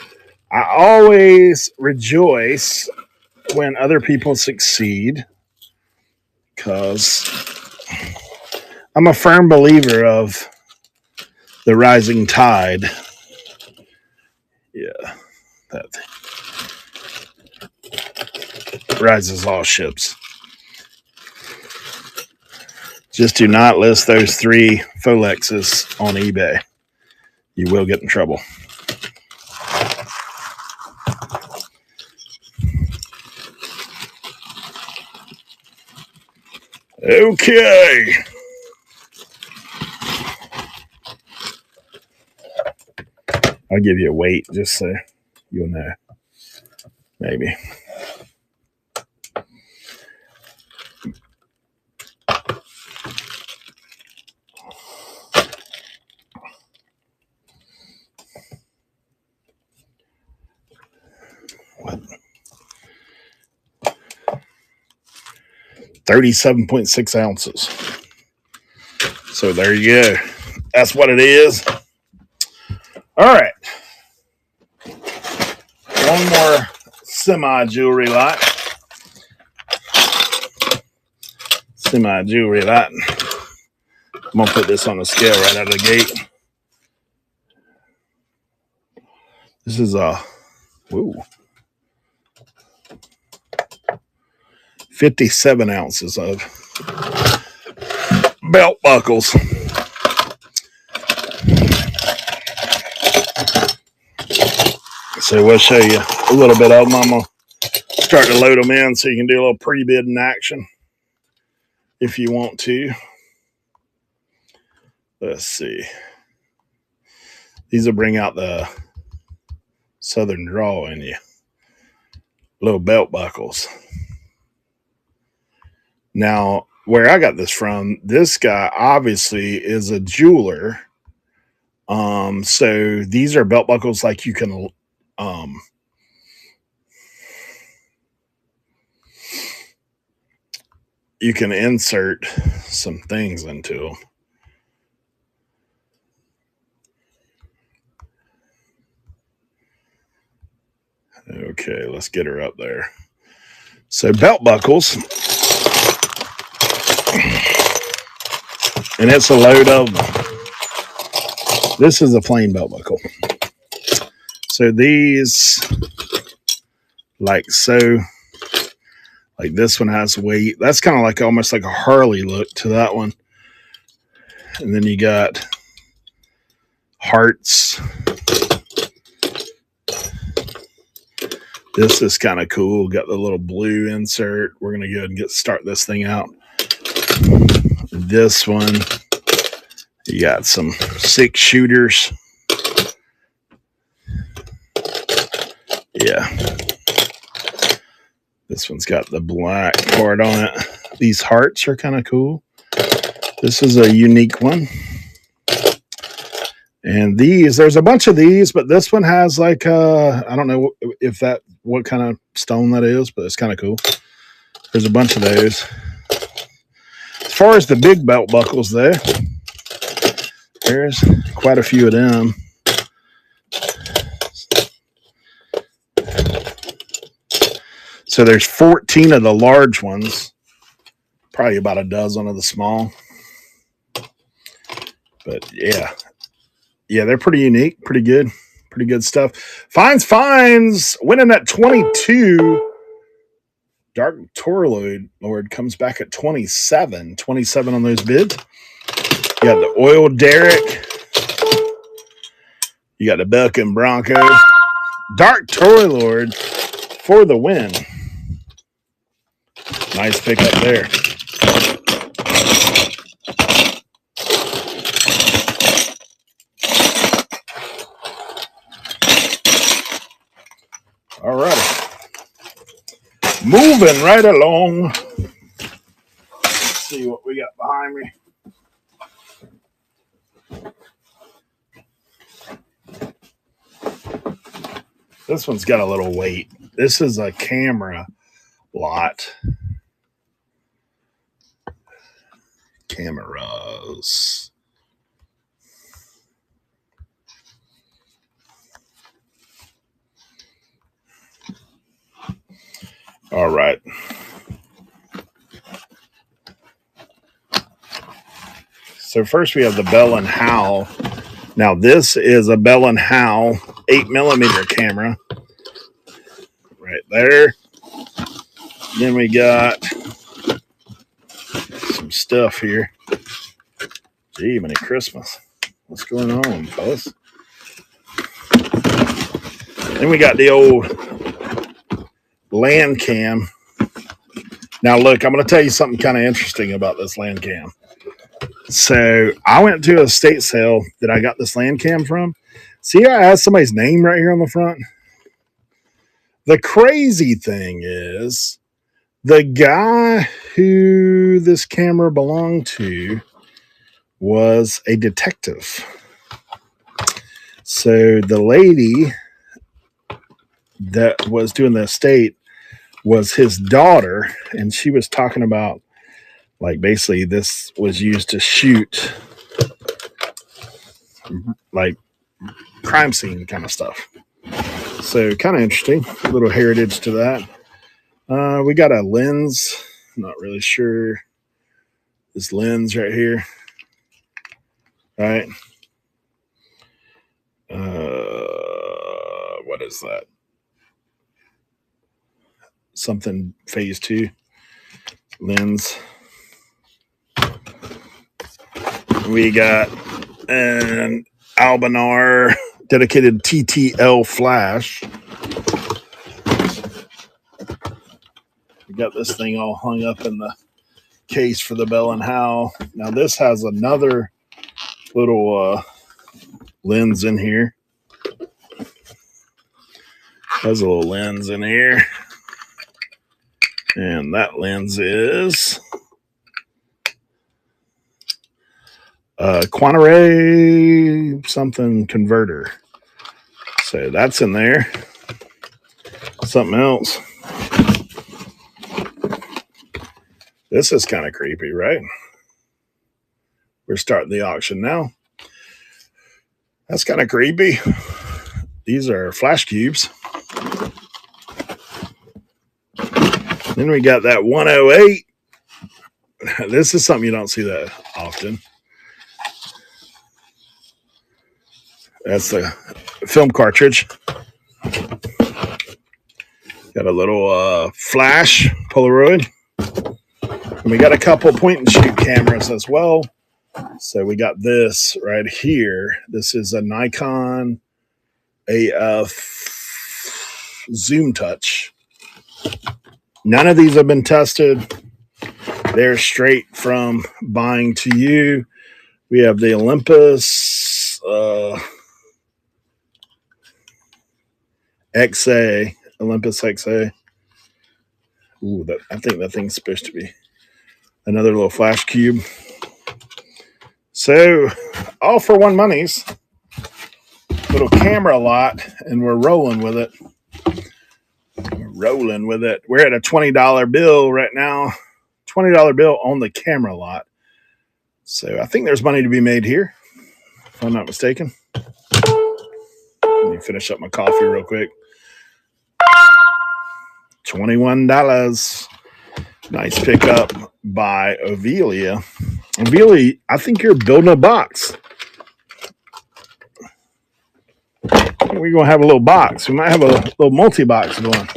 I always rejoice when other people succeed because I'm a firm believer of the rising tide. Yeah, that rises all ships. Just do not list those 3 Folexes on eBay. You will get in trouble. Okay. I'll give you a weight just so you'll know. Maybe. What? 37.6 ounces. So there you go. That's what it is. All right. One more semi-jewelry lot. Semi-jewelry lot. I'm going to put this on the scale right out of the gate. This is 57 ounces of belt buckles. So we'll show you a little bit of them. I'm going to start to load them in so you can do a little pre-bidding action if you want to. Let's see. These will bring out the southern draw in you. Little belt buckles. Now, where I got this from, this guy obviously is a jeweler. So these are belt buckles like you can insert some things into them. Okay, let's get her up there. So belt buckles. And it's a load of them. This is a plain belt buckle. So these, like so, like this one has weight. That's kind of like almost like a Harley look to that one. And then you got hearts. This is kind of cool. Got the little blue insert. We're going to go ahead and start this thing out. This one, you got some 6 shooters. Yeah. This one's got the black part on it. These hearts are kind of cool. This is a unique one. And these, there's a bunch of these, but this one has like, I don't know if what kind of stone that is, but it's kind of cool. There's a bunch of those. As far as the big belt buckles though, there's quite a few of them. So there's 14 of the large ones, probably about a dozen of the small. But yeah, they're pretty unique, pretty good stuff. Finds winning at 22. Dark Lord comes back at 27 on those bids. You got the Oil Derrick. You got the Buck and Bronco. Dark Lord for the win. Nice pickup there. All right. Moving right along. Let's see what we got behind me. This one's got a little weight. this is a camera lot. Cameras. All right. So first we have the Bell & Howell. Now this is a Bell & Howell 8mm camera. Right there. Then we got some stuff here. Gee, Merry Christmas. What's going on, fellas? Then we got the old land cam. Now, look, I'm going to tell you something kind of interesting about this land cam. So I went to a estate sale that I got this land cam from. See, I have somebody's name right here on the front. The crazy thing is the guy who this camera belonged to was a detective. So the lady that was doing the estate was his daughter, and she was talking about, like, basically this was used to shoot like crime scene kind of stuff. So kind of interesting, a little heritage to that. We got a lens, not really sure, this lens right here. All right. What is that? Something phase 2 lens. We got an Albanar dedicated TTL flash. We got this thing all hung up in the case for the Bell & Howell. Now this has another little lens in here. There's a little lens in here. And that lens is Quantaray something converter. So that's in there. Something else. This is kind of creepy, right? We're starting the auction now. That's kind of creepy. These are flash cubes. Then we got that 108. This is something you don't see that often. That's the film cartridge. Got a little flash Polaroid. And we got a couple point and shoot cameras as well. So we got this right here. This is a Nikon AF Zoom Touch. None of these have been tested. They're straight from buying to you. We have the Olympus XA. Olympus XA. Ooh, I think that thing's supposed to be another little flash cube. So, all for one monies. Little camera lot, and we're rolling with it. We're at a $20 bill right now. $20 bill on the camera lot. So I think there's money to be made here, if I'm not mistaken. Let me finish up my coffee real quick. $21. Nice pickup by Ovelia. Ovelia, I think you're building a box. We're going to have a little box. We might have a little multi-box going.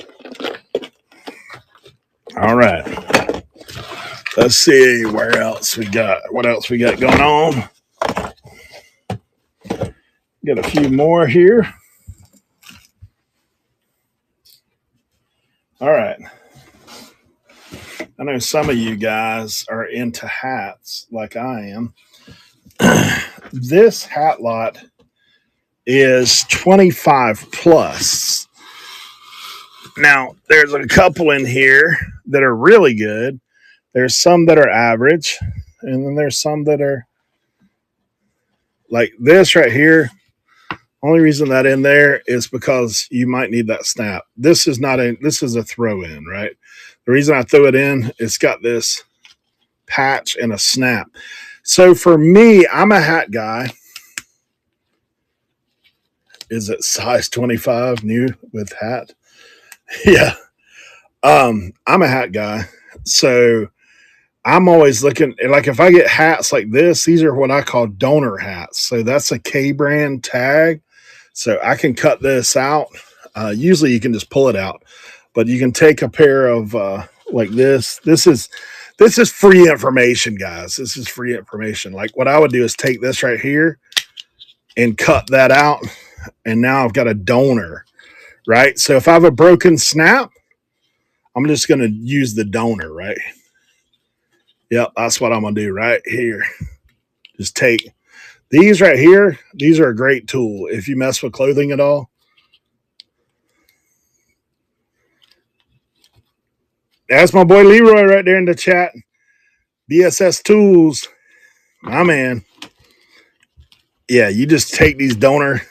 All right. Let's see where else we got. What else we got going on? Got a few more here. All right. I know some of you guys are into hats like I am. This hat lot is 25 plus. Now, there's a couple in here that are really good. There's some that are average, and then there's some that are like this right here. Only reason that in there is because you might need that snap. This is not a this is a throw in, right? The reason I throw it in, it's got this patch and a snap. So for me, I'm a hat guy. Is it size 25 new with hat? Yeah. I'm a hat guy. So I'm always looking like if I get hats like this, these are what I call donor hats. So that's a K brand tag. So I can cut this out. Usually you can just pull it out, but you can take a pair of like this. This is free information, guys. This is free information. Like what I would do is take this right here and cut that out, and now I've got a donor, right? So if I have a broken snap, I'm just going to use the donor, right? Yep, that's what I'm going to do right here. Just take these right here. These are a great tool if you mess with clothing at all. That's my boy Leroy right there in the chat. BSS Tools, my man. Yeah, you just take these donor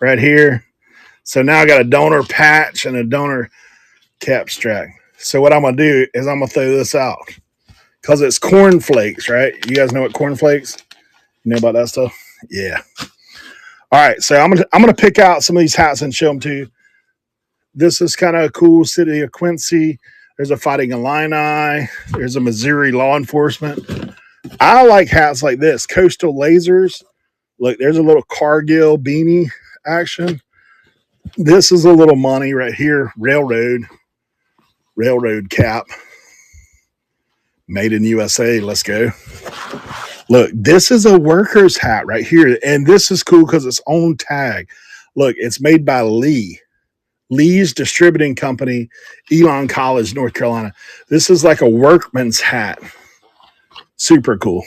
right here. So now I got a donor patch and a donor cap strap. So what I'm going to do is I'm going to throw this out because it's cornflakes, right? You guys know what cornflakes? You know about that stuff? Yeah. All right, so I'm gonna pick out some of these hats and show them to you. This is kind of a cool city of Quincy. There's a Fighting Illini. There's a Missouri law enforcement. I like hats like this, Coastal Lasers. Look, there's a little Cargill beanie action. This is a little money right here, railroad cap. Made in USA, let's go. Look, this is a worker's hat right here. And this is cool because it's own tag. Look, it's made by Lee's Distributing Company, Elon College, North Carolina. This is like a workman's hat. Super cool.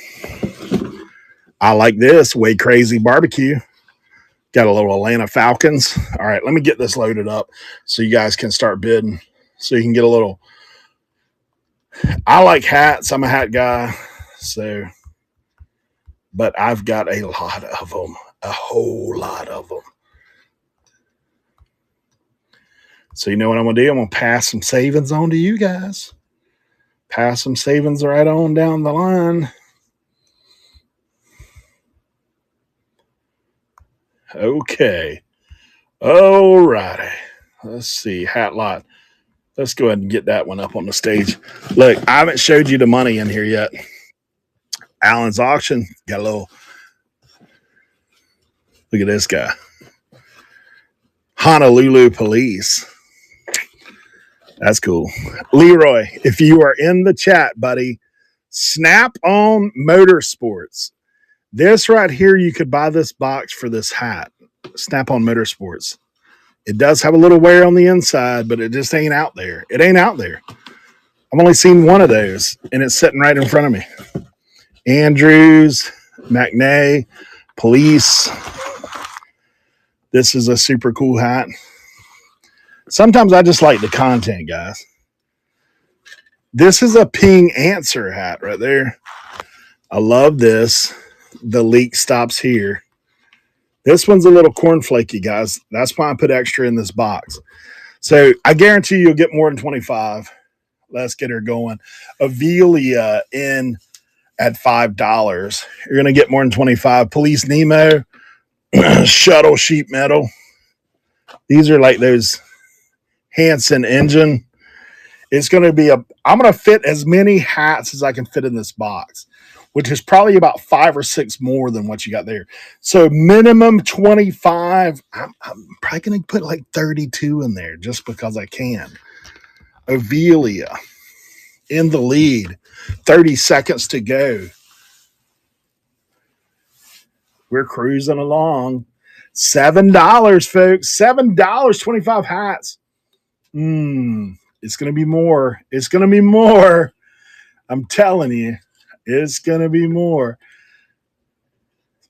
I like this. Way Crazy Barbecue. Got a little Atlanta Falcons. All right, let me get this loaded up so you guys can start bidding. So you can get a little. I like hats. I'm a hat guy. So, but I've got a lot of them. A whole lot of them. So you know what I'm going to do? I'm going to pass some savings on to you guys. Pass some savings right on down the line. Okay. All righty. Let's see. Hat lot. Let's go ahead and get that one up on the stage. Look, I haven't showed you the money in here yet. Allen's auction. Got a little. Look at this guy. Honolulu Police. That's cool. Leroy, if you are in the chat, buddy, Snap on Motorsports. This right here, you could buy this box for this hat. Snap on Motorsports. It does have a little wear on the inside, but it just ain't out there. It ain't out there. I've only seen one of those, and it's sitting right in front of me. Andrews, McNay, Police. This is a super cool hat. Sometimes I just like the content, guys. This is a Ping Answer hat right there. I love this. The leak stops here. This one's a little cornflakey, guys. That's why I put extra in this box. So I guarantee you'll get more than 25. Let's get her going. Avelia in at $5. You're going to get more than 25. Police Nemo, Shuttle Sheet Metal. These are like those Hanson engine. It's going to be I'm going to fit as many hats as I can fit in this box, which is probably about 5 or 6 more than what you got there. So minimum 25. I'm probably going to put like 32 in there just because I can. Avelia in the lead. 30 seconds to go. We're cruising along. $7, folks. $7, 25 hats. It's going to be more. It's going to be more. I'm telling you, it's going to be more.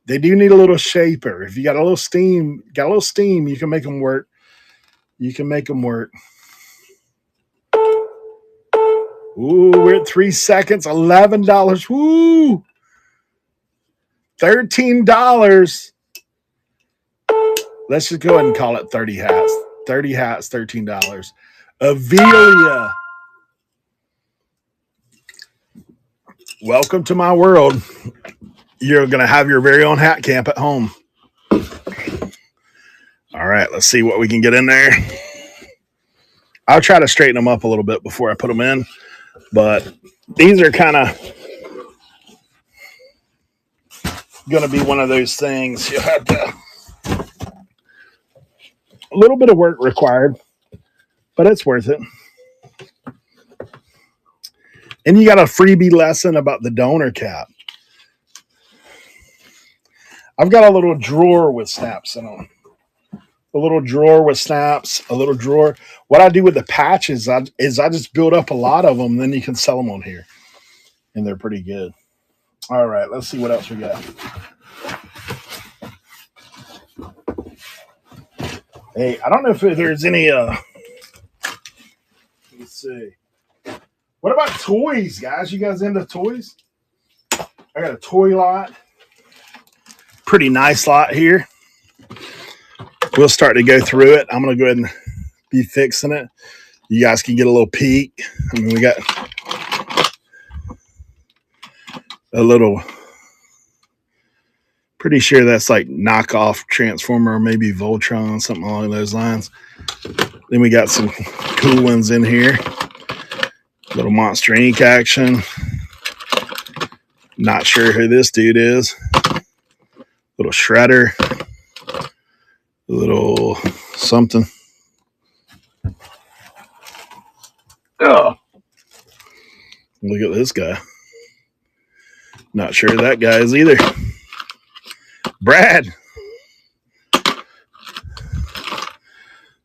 They do need a little shaper. If you got a little steam, you can make them work. You can make them work. Ooh, we're at 3 seconds. $11. Woo! $13. Let's just go ahead and call it 30 hats. 30 hats, $13. Avelia, welcome to my world. You're going to have your very own hat camp at home. All right, let's see what we can get in there. I'll try to straighten them up a little bit before I put them in, but these are kind of going to be one of those things you'll have to, a little bit of work required, but it's worth it. And you got a freebie lesson about the donor cap. I've got a little drawer with snaps in them. A little drawer with snaps, a little drawer. What I do with the patches is I just build up a lot of them, then you can sell them on here. And they're pretty good. All right, let's see what else we got. Hey, I don't know if there's any, let's see. What about toys, guys? You guys into toys? I got a toy lot. Pretty nice lot here. We'll start to go through it. I'm going to go ahead and be fixing it. You guys can get a little peek. I mean, we got a little, pretty sure that's like knockoff Transformer, or maybe Voltron, something along those lines. Then we got some cool ones in here. Little Monster Inc. action. Not sure who this dude is. Little Shredder. Little something. Oh, look at this guy. Not sure who that guy is either. Brad.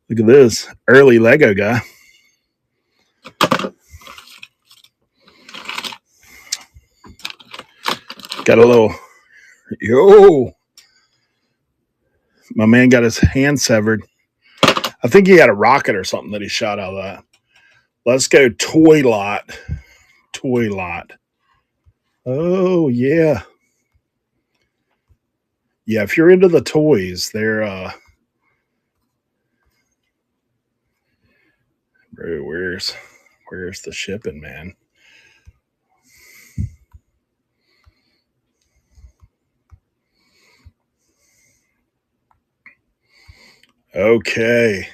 Look at this. Early Lego guy. Got a little, yo. My man got his hand severed. I think he had a rocket or something that he shot out of that. Let's go toy lot. Toy lot. Oh, yeah. Yeah, if you're into the toys, they're, bro, where's the shipping, man? Okay.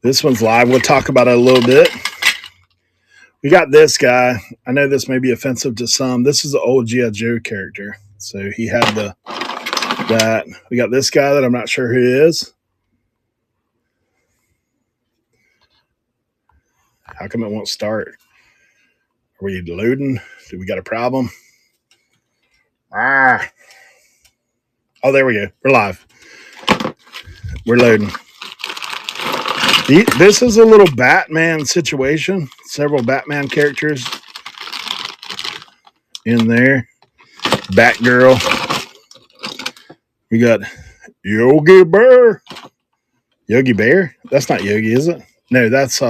This one's live. We'll talk about it a little bit. We got this guy. I know this may be offensive to some. This is the old G.I. Joe character. So he had that. We got this guy that I'm not sure who he is. How come it won't start? Are we loading? Do we got a problem? Oh, there we go. We're live. We're loading. This is a little Batman situation. Several Batman characters in there. Batgirl. We got Yogi Bear. Yogi Bear? That's not Yogi, is it? No, that's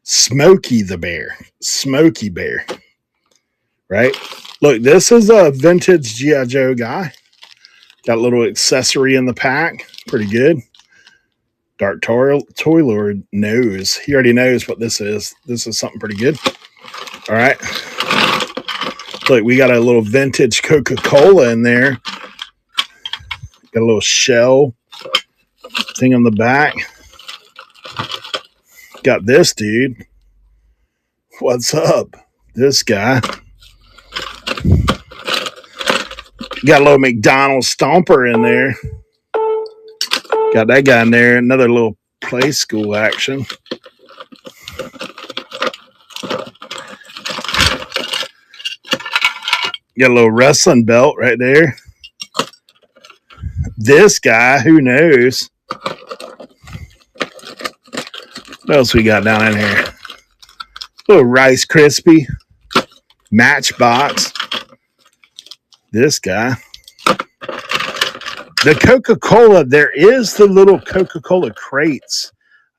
Smokey the Bear. Smokey Bear. Right? Look, this is a vintage G.I. Joe guy. Got a little accessory in the pack. Pretty good. Dark Toy Lord knows. He already knows what this is. This is something pretty good. All right. Look, we got a little vintage Coca-Cola in there. Got a little shell thing on the back. Got this dude. What's up? This guy. Got a little McDonald's Stomper in there. Got that guy in there. Another little play school action. Got a little wrestling belt right there. This guy, who knows? What else we got down in here? Little Rice Krispie. Matchbox. This guy. The Coca-Cola, there is the little Coca-Cola crates.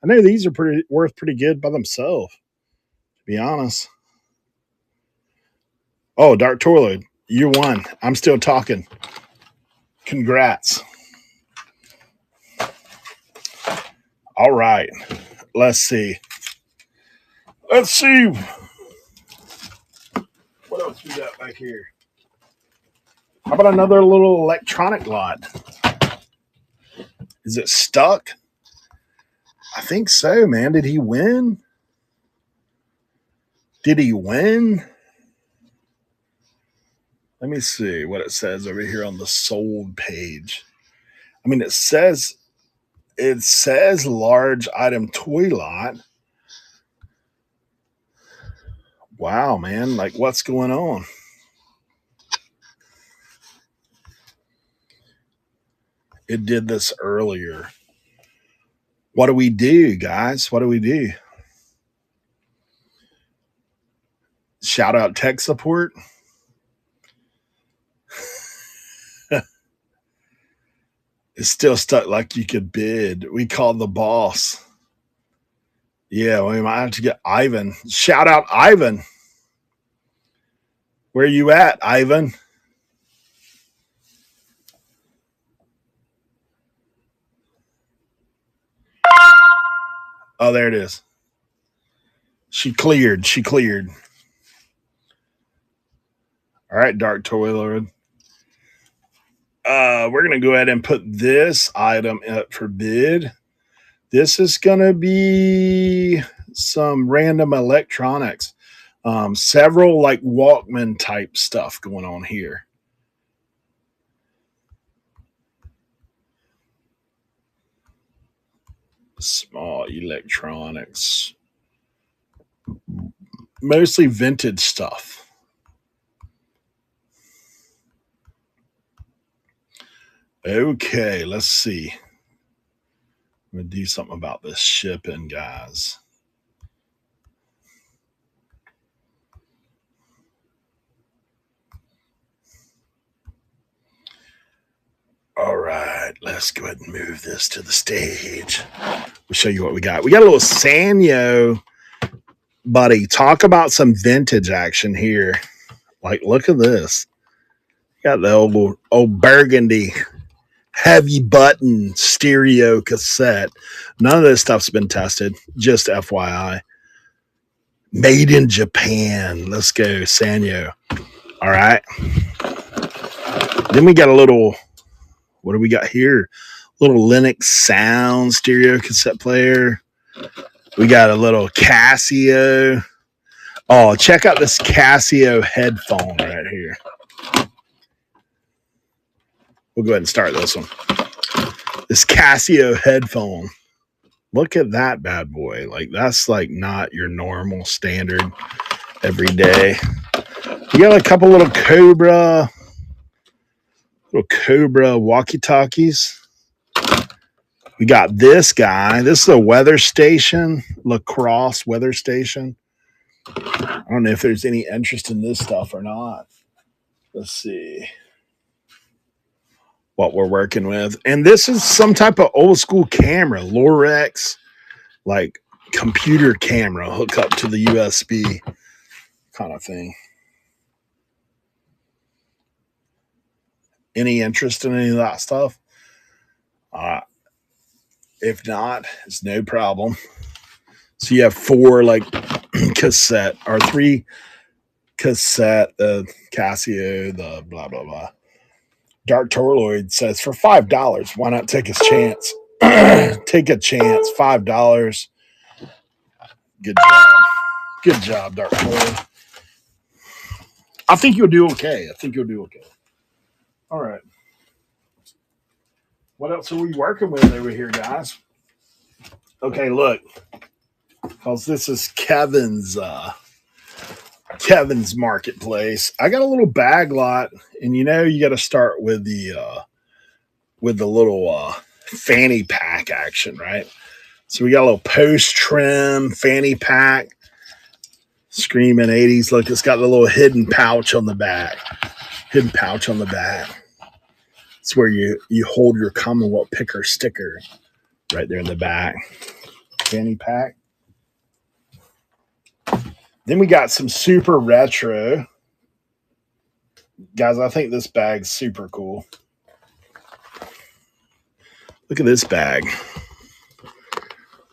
I know these are worth pretty good by themselves, to be honest. Oh, Dark Toilet, you won. I'm still talking. Congrats. All right. Let's see. Let's see. What else we got back here? How about another little electronic lot? Is it stuck? I think so, man. Did he win? Did he win? Let me see what it says over here on the sold page. I mean, it says large item toy lot. Wow, man. Like, what's going on? It did this earlier. What do we do, guys? What do we do? Shout out tech support. It's still stuck like you could bid. We called the boss. Yeah, we might have to get Ivan. Shout out Ivan. Where you at, Ivan? Oh, there it is. She cleared. She cleared. All right, Dark Toy Lord. We're going to go ahead and put this item up for bid. This is going to be some random electronics. Several like Walkman type stuff going on here. Small electronics. Mostly vintage stuff. Okay, let's see. I'm going to do something about this shipping, guys. All right, let's go ahead and move this to the stage. We'll show you what we got. We got a little Sanyo, buddy. Talk about some vintage action here. Like, look at this. Got the old burgundy heavy button stereo cassette. None of this stuff's been tested. Just FYI. Made in Japan. Let's go, Sanyo. All right. Then we got a little, what do we got here? Little Linux Sound stereo cassette player. We got a little Casio. Oh, check out this Casio headphone right here. We'll go ahead and start this one. This Casio headphone. Look at that bad boy. Like, that's like not your normal standard every day. We got a couple little Cobra walkie-talkies. We got this guy. This is a weather station, lacrosse weather station. I don't know if there's any interest in this stuff or not. Let's see what we're working with. And this is some type of old school camera, Lorex, like computer camera, hook up to the USB kind of thing. Any interest in any of that stuff? If not, it's no problem. So you have 4 like cassette or 3 cassette, the Casio, the blah, blah, blah. Dark Torloid says for $5, why not take a chance? Take a chance. $5. Good job. Good job, Dark Torloid. I think you'll do okay. All right. What else are we working with over here, guys? Okay, look. Because this is Kevin's marketplace. I got a little bag lot, and you got to start with the little fanny pack action, right? So we got a little post trim fanny pack, screaming 80s. Look, it's got the little hidden pouch on the back. It's where you hold your Commonwealth picker sticker right there in the back. Fanny pack. Then we got some super retro. Guys, I think this bag's super cool. Look at this bag.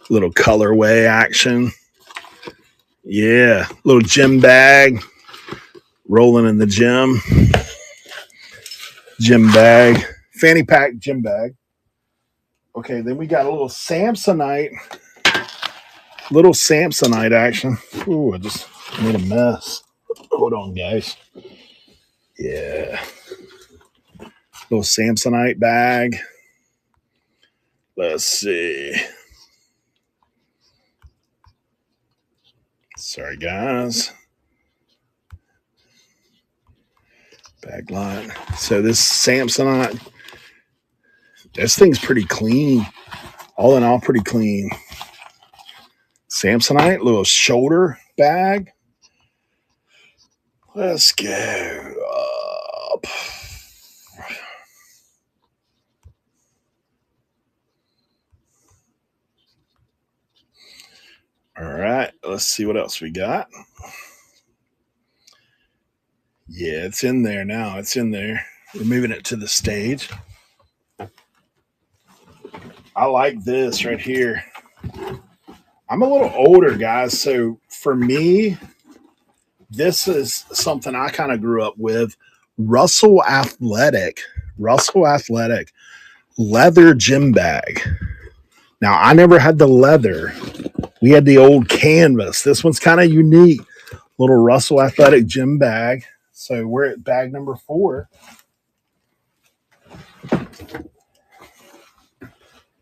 Little colorway action. Yeah. Little gym bag. Rolling in the gym. Gym bag. Fanny pack gym bag. Okay, then we got a little Samsonite. Little Samsonite action. Ooh, I just made a mess. Hold on, guys. Yeah. Little Samsonite bag. Let's see. Sorry, guys. Bag line. So this Samsonite, this thing's pretty clean. All in all, pretty clean. Samsonite, little shoulder bag. Let's go up. All right, let's see what else we got. Yeah, it's in there now. It's in there. We're moving it to the stage. I like this right here. I'm a little older, guys. So for me, this is something I kind of grew up with. Russell Athletic leather gym bag. Now, I never had the leather. We had the old canvas. This one's kind of unique. Little Russell Athletic gym bag. So we're at bag number 4.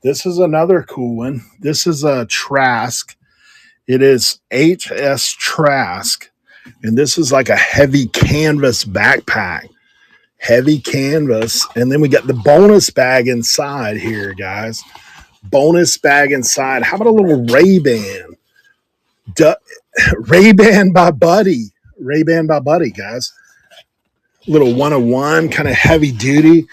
This is another cool one. This is a Trask. It is HS Trask. And this is like a heavy canvas backpack. Heavy canvas. And then we got the bonus bag inside here, guys. Bonus bag inside. How about a little Ray-Ban? Ray-Ban by Buddy. Ray-Ban by Buddy, guys. Little 101, kind of heavy duty.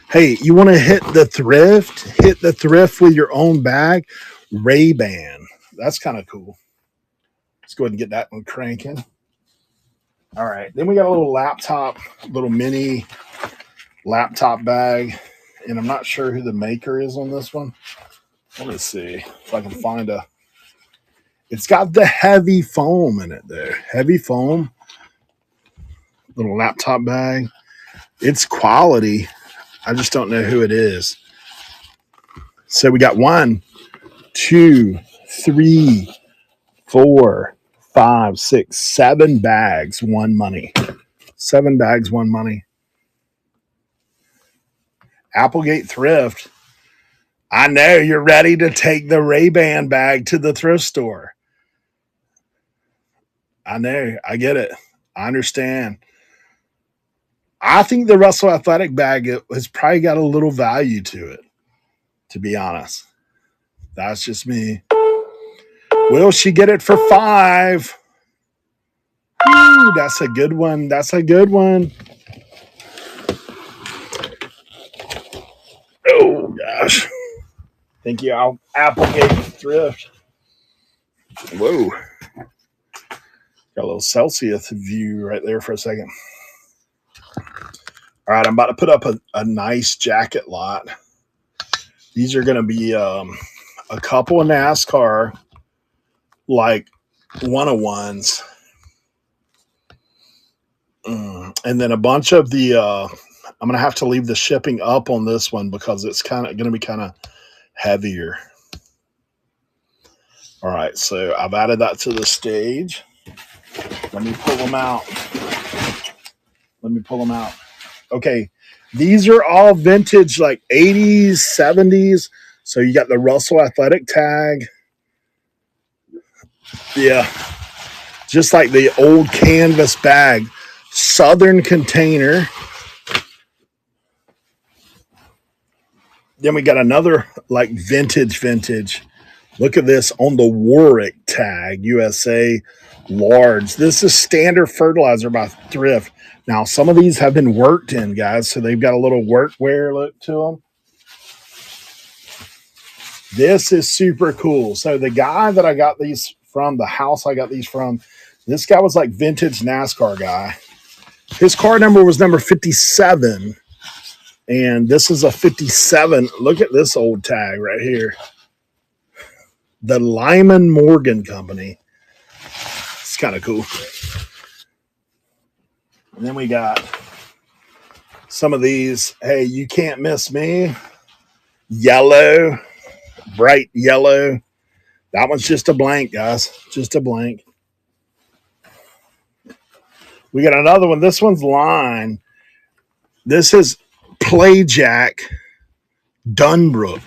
Hey, you want to hit the thrift? Hit the thrift with your own bag. Ray-Ban. That's kind of cool. Let's go ahead and get that one cranking. All right. Then we got a little laptop, little mini laptop bag. And I'm not sure who the maker is on this one. Let me see if I can find a. It's got the heavy foam in it there. Heavy foam. Little laptop bag. It's quality. I just don't know who it is. So we got 1, 2, 3, 4, 5, 6, 7 bags, 1 money. 7 bags, 1 money. Applegate Thrift. I know you're ready to take the Ray-Ban bag to the thrift store. I know. I get it. I understand. I think the Russell Athletic bag has probably got a little value to it, to be honest. That's just me. Will she get it for 5? Ooh, that's a good one. That's a good one. Oh, gosh. Thank you, Applegate Thrift. Whoa. Got a little Celsius view right there for a second. All right, I'm about to put up a nice jacket lot. These are going to be a couple of NASCAR, like 101s. And then a bunch of the, I'm going to have to leave the shipping up on this one because it's kind of going to be kind of heavier. All right, so I've added that to the stage. Let me pull them out. Okay, these are all vintage, like 80s, 70s. So you got the Russell Athletic tag. Yeah, just like the old canvas bag. Southern container. Then we got another like vintage. Look at this on the Warwick tag, USA large. This is standard fertilizer by Thrift. Now, some of these have been worked in, guys, so they've got a little workwear look to them. This is super cool. So the guy that I got these from, the house I got these from, this guy was like vintage NASCAR guy. His car number was number 57. And this is a 57. Look at this old tag right here. the Lyman Morgan Company. It's kind of cool. And then we got some of these. Hey, you can't miss me. Yellow, bright yellow. That one's just a blank, guys. Just a blank. We got another one. This one's line. This is Play Jack Dunbrook.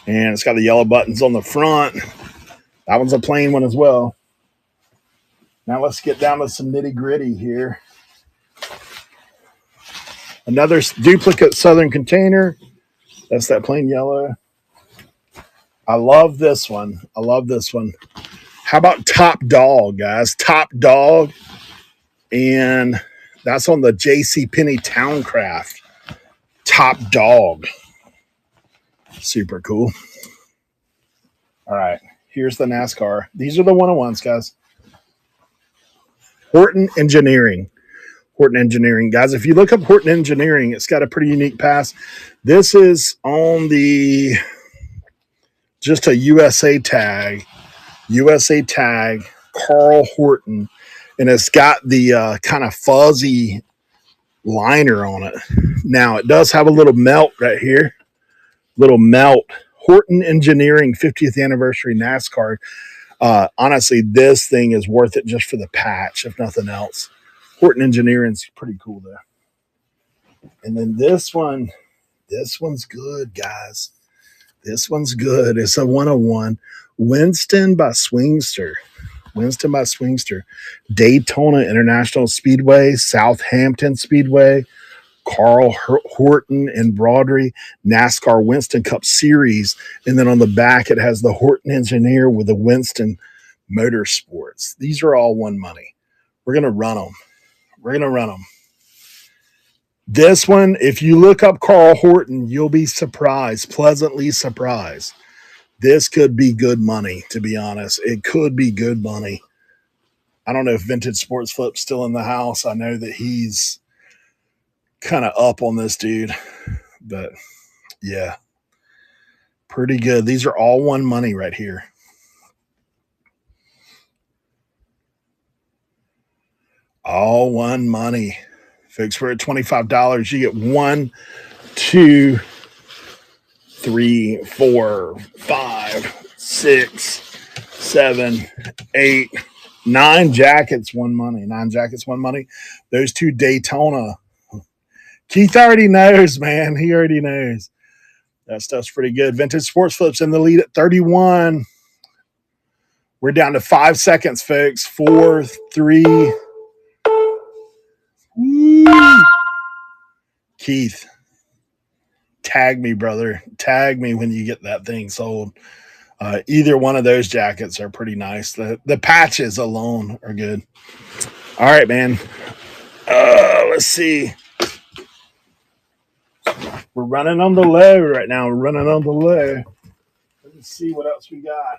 And it's got the yellow buttons on the front. That one's a plain one as well. Now let's get down to some nitty gritty here. Another duplicate Southern Container. That's that plain yellow. I love this one. How about Top Dog, guys? Top Dog. And that's on the JCPenney Towncraft. Top Dog. Super cool. All right. Here's the NASCAR. These are the 101s, guys. Horton Engineering. Guys, if you look up Horton Engineering, it's got a pretty unique pass. This is on the just a USA tag, Carl Horton, and it's got the kind of fuzzy liner on it. Now, it does have a little melt right here. Horton Engineering 50th anniversary NASCAR. Honestly, this thing is worth it just for the patch, if nothing else. Horton Engineering's pretty cool there. And then this one's good, guys. This one's good. It's a 101. Winston by Swingster. Daytona International Speedway, Southampton Speedway, Carl Horton Embroidery, NASCAR Winston Cup Series. And then on the back, it has the Horton Engineer with the Winston Motorsports. These are all one money. We're going to run them. This one, if you look up Carl Horton, you'll be surprised, pleasantly surprised. This could be good money, to be honest. It could be good money. I don't know if Vintage Sports Flip's still in the house. I know that he's kind of up on this dude. But, yeah, pretty good. These are all one money right here. All one money. Folks, we're at $25. You get 1, 2, 3, 4, 5, 6, 7, 8, 9 jackets, one money. Those 2 Daytona. Keith already knows, man. He already knows. That stuff's pretty good. Vintage Sports Flips in the lead at 31. We're down to 5 seconds, folks. 4, 3. Woo. Keith, tag me, brother. Tag me when you get that thing sold. Either one of those jackets are pretty nice. The patches alone are good. All right, man. Let's see. We're running on the low right now. Let's see what else we got.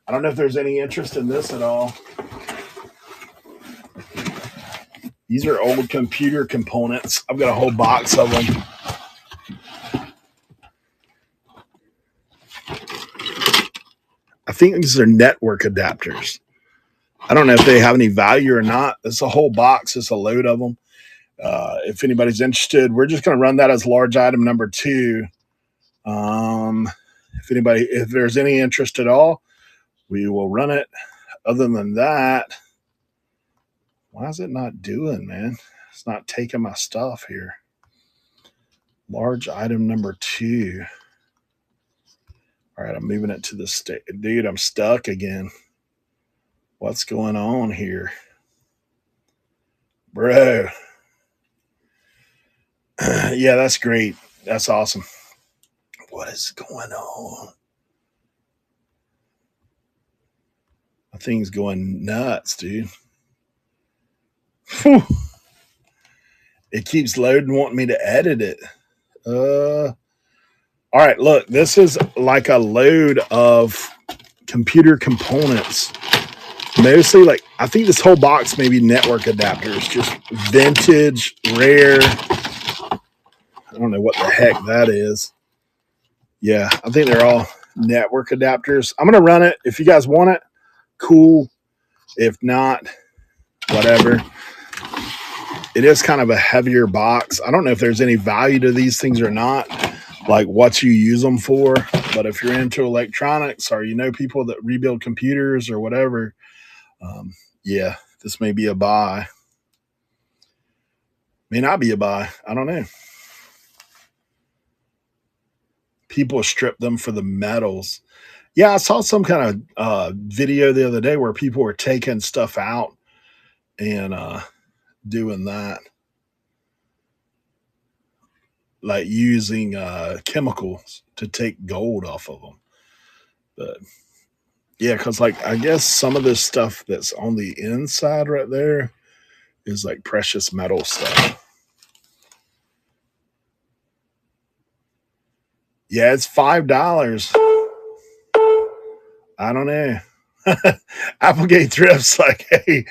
I don't know if there's any interest in this at all. These are old computer components. I've got a whole box of them. I think these are network adapters. I don't know if they have any value or not. It's a whole box. It's a load of them. If anybody's interested, we're just going to run that as large item number 2. If there's any interest at all, we will run it. Other than that, why is it not doing, man? It's not taking my stuff here. Large item number 2. All right, I'm moving it to the state. Dude, I'm stuck again. What's going on here? Bro. Yeah, that's great. That's awesome. What is going on? My thing's going nuts, dude. Whew. It keeps loading, wanting me to edit it. All right, look, this is like a load of computer components. Mostly, like, I think this whole box may be network adapters, just vintage, rare. I don't know what the heck that is. Yeah, I think they're all network adapters. I'm going to run it. If you guys want it, cool. If not, whatever. It is kind of a heavier box. I don't know if there's any value to these things or not, like what you use them for. But if you're into electronics or you know people that rebuild computers or whatever, yeah, this may be a buy. May not be a buy. I don't know. People strip them for the metals. Yeah, I saw some kind of video the other day where people were taking stuff out and doing that, like using chemicals to take gold off of them. But yeah, because like I guess some of this stuff that's on the inside right there is like precious metal stuff. Yeah, it's $5. I don't know. Applegate Thrift's like, hey,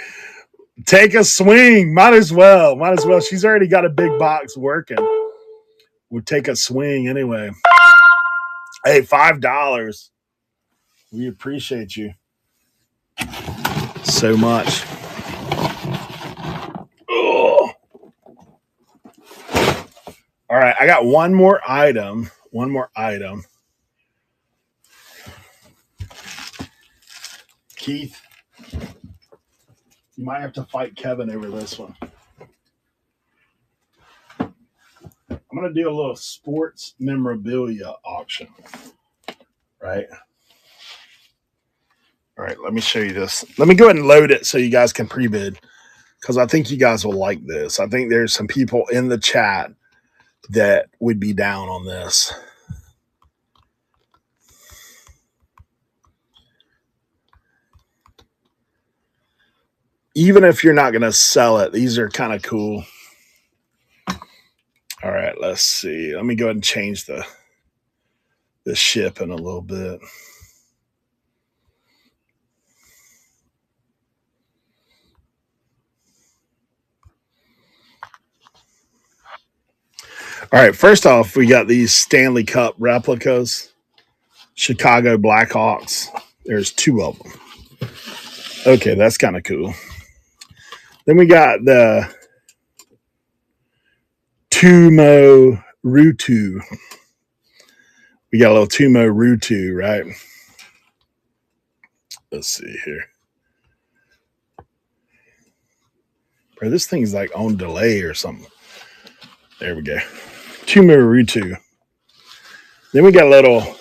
take a swing. Might as well. Might as well. She's already got a big box working. We'll take a swing anyway. Hey, $5. We appreciate you so much. Ugh. All right, I got one more item. One more item. Keith, you might have to fight Kevin over this one. I'm going to do a little sports memorabilia auction. Right? All right, let me show you this. Let me go ahead and load it so you guys can pre-bid because I think you guys will like this. I think there's some people in the chat that would be down on this. Even if you're not going to sell it, these are kind of cool. All right, let's see. Let me go ahead and change the shipping a little bit. All right, first off, we got these Stanley Cup replicas, Chicago Blackhawks. There's 2 of them. Okay, that's kind of cool. Then we got the Tumo Rutu. We got a little Tumo Rutu, right? Let's see here. Bro, this thing's like on delay or something. There we go. Tumo Rutu. Then we got a little.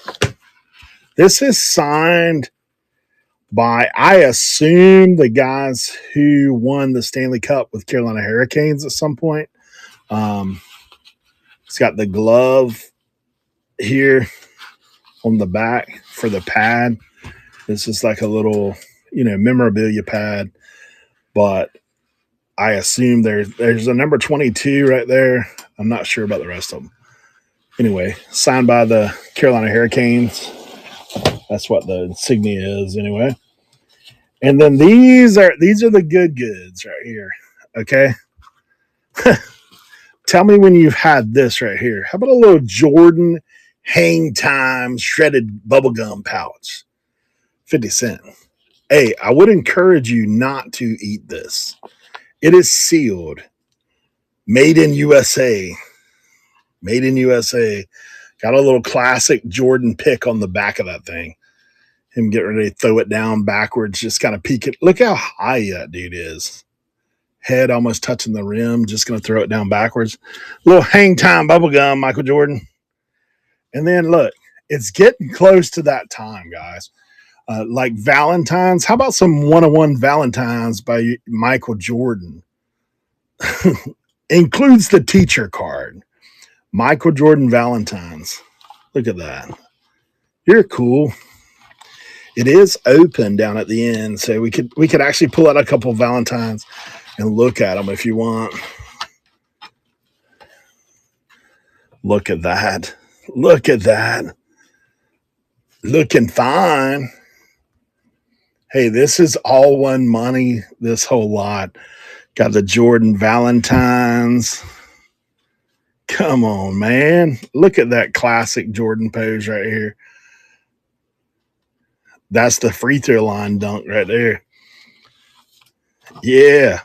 This is signed by, I assume, the guys who won the Stanley Cup with Carolina Hurricanes at some point. It's got the glove here on the back for the pad. This is like a little, memorabilia pad. But I assume there's a number 22 right there. I'm not sure about the rest of them. Anyway, signed by the Carolina Hurricanes. That's what the insignia is anyway. And then these are the good goods right here. Okay. Tell me when you've had this right here. How about a little Jordan Hang Time shredded bubblegum pouch? 50 cents. Hey, I would encourage you not to eat this. It is sealed. Made in USA. Made in USA. Got a little classic Jordan pick on the back of that thing. Him getting ready to throw it down backwards, just kind of peek it. Look how high that dude is. Head almost touching the rim, just going to throw it down backwards. A little hang time bubblegum, Michael Jordan. And then look, it's getting close to that time, guys. Like Valentine's. How about some 101 Valentine's by Michael Jordan? Includes the teacher card. Michael Jordan Valentine's. Look at that. You're cool. It is open down at the end, so we could actually pull out a couple of Valentines and look at them if you want. Look at that. Look at that. Looking fine. Hey, this is all one money, this whole lot. Got the Jordan Valentines. Come on, man. Look at that classic Jordan pose right here. That's the free throw line dunk right there. Yeah.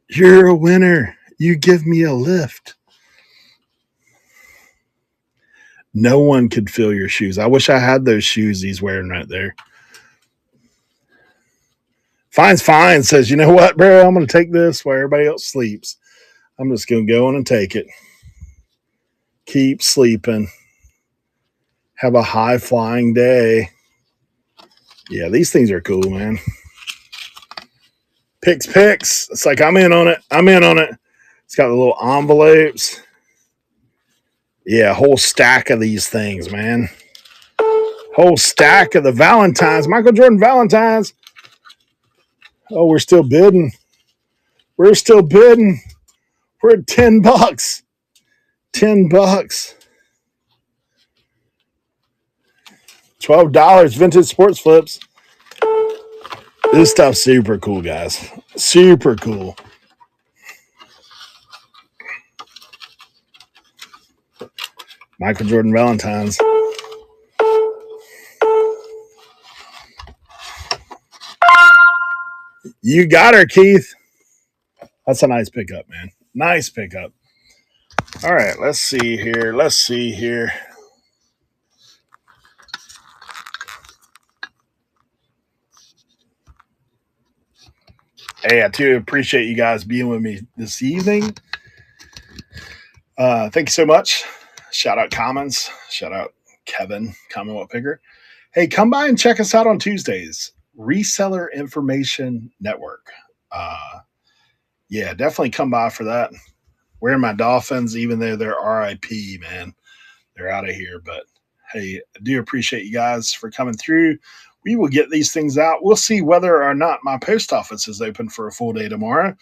You're a winner. You give me a lift. No one could fill your shoes. I wish I had those shoes he's wearing right there. Finds says, you know what, bro? I'm going to take this while everybody else sleeps. I'm just going to go in and take it. Keep sleeping. Have a high flying day. Yeah, these things are cool, man. Picks. It's like I'm in on it. It's got the little envelopes. Yeah, a whole stack of these things, man. Whole stack of the Valentines. Michael Jordan Valentines. Oh, we're still bidding. We're at $10. $10. $12 vintage sports flips. This stuff's super cool, guys. Super cool. Michael Jordan Valentines. You got her, Keith. That's a nice pickup, man. Nice pickup. All right, let's see here. Hey, I too appreciate you guys being with me this evening. Thank you so much. Shout out Commons. Shout out Kevin, Commonwealth Picker. Hey, come by and check us out on Tuesdays. Reseller Information Network. Yeah, definitely come by for that. Wearing my Dolphins, even though they're RIP, man. They're out of here. But hey, I do appreciate you guys for coming through. We will get these things out. We'll see whether or not my post office is open for a full day tomorrow.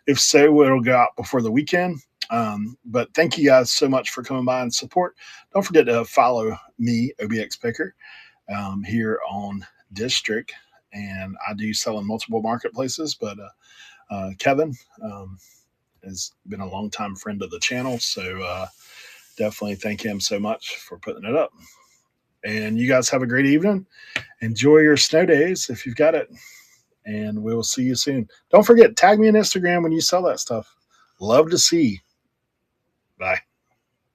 If so, it'll go out before the weekend. But thank you guys so much for coming by and support. Don't forget to follow me, Obx Picker, here on District. And I do sell in multiple marketplaces, but Kevin has been a longtime friend of the channel. So definitely thank him so much for putting it up. And you guys have a great evening. Enjoy your snow days if you've got it. And we will see you soon. Don't forget, tag me on Instagram when you sell that stuff. Love to see. Bye.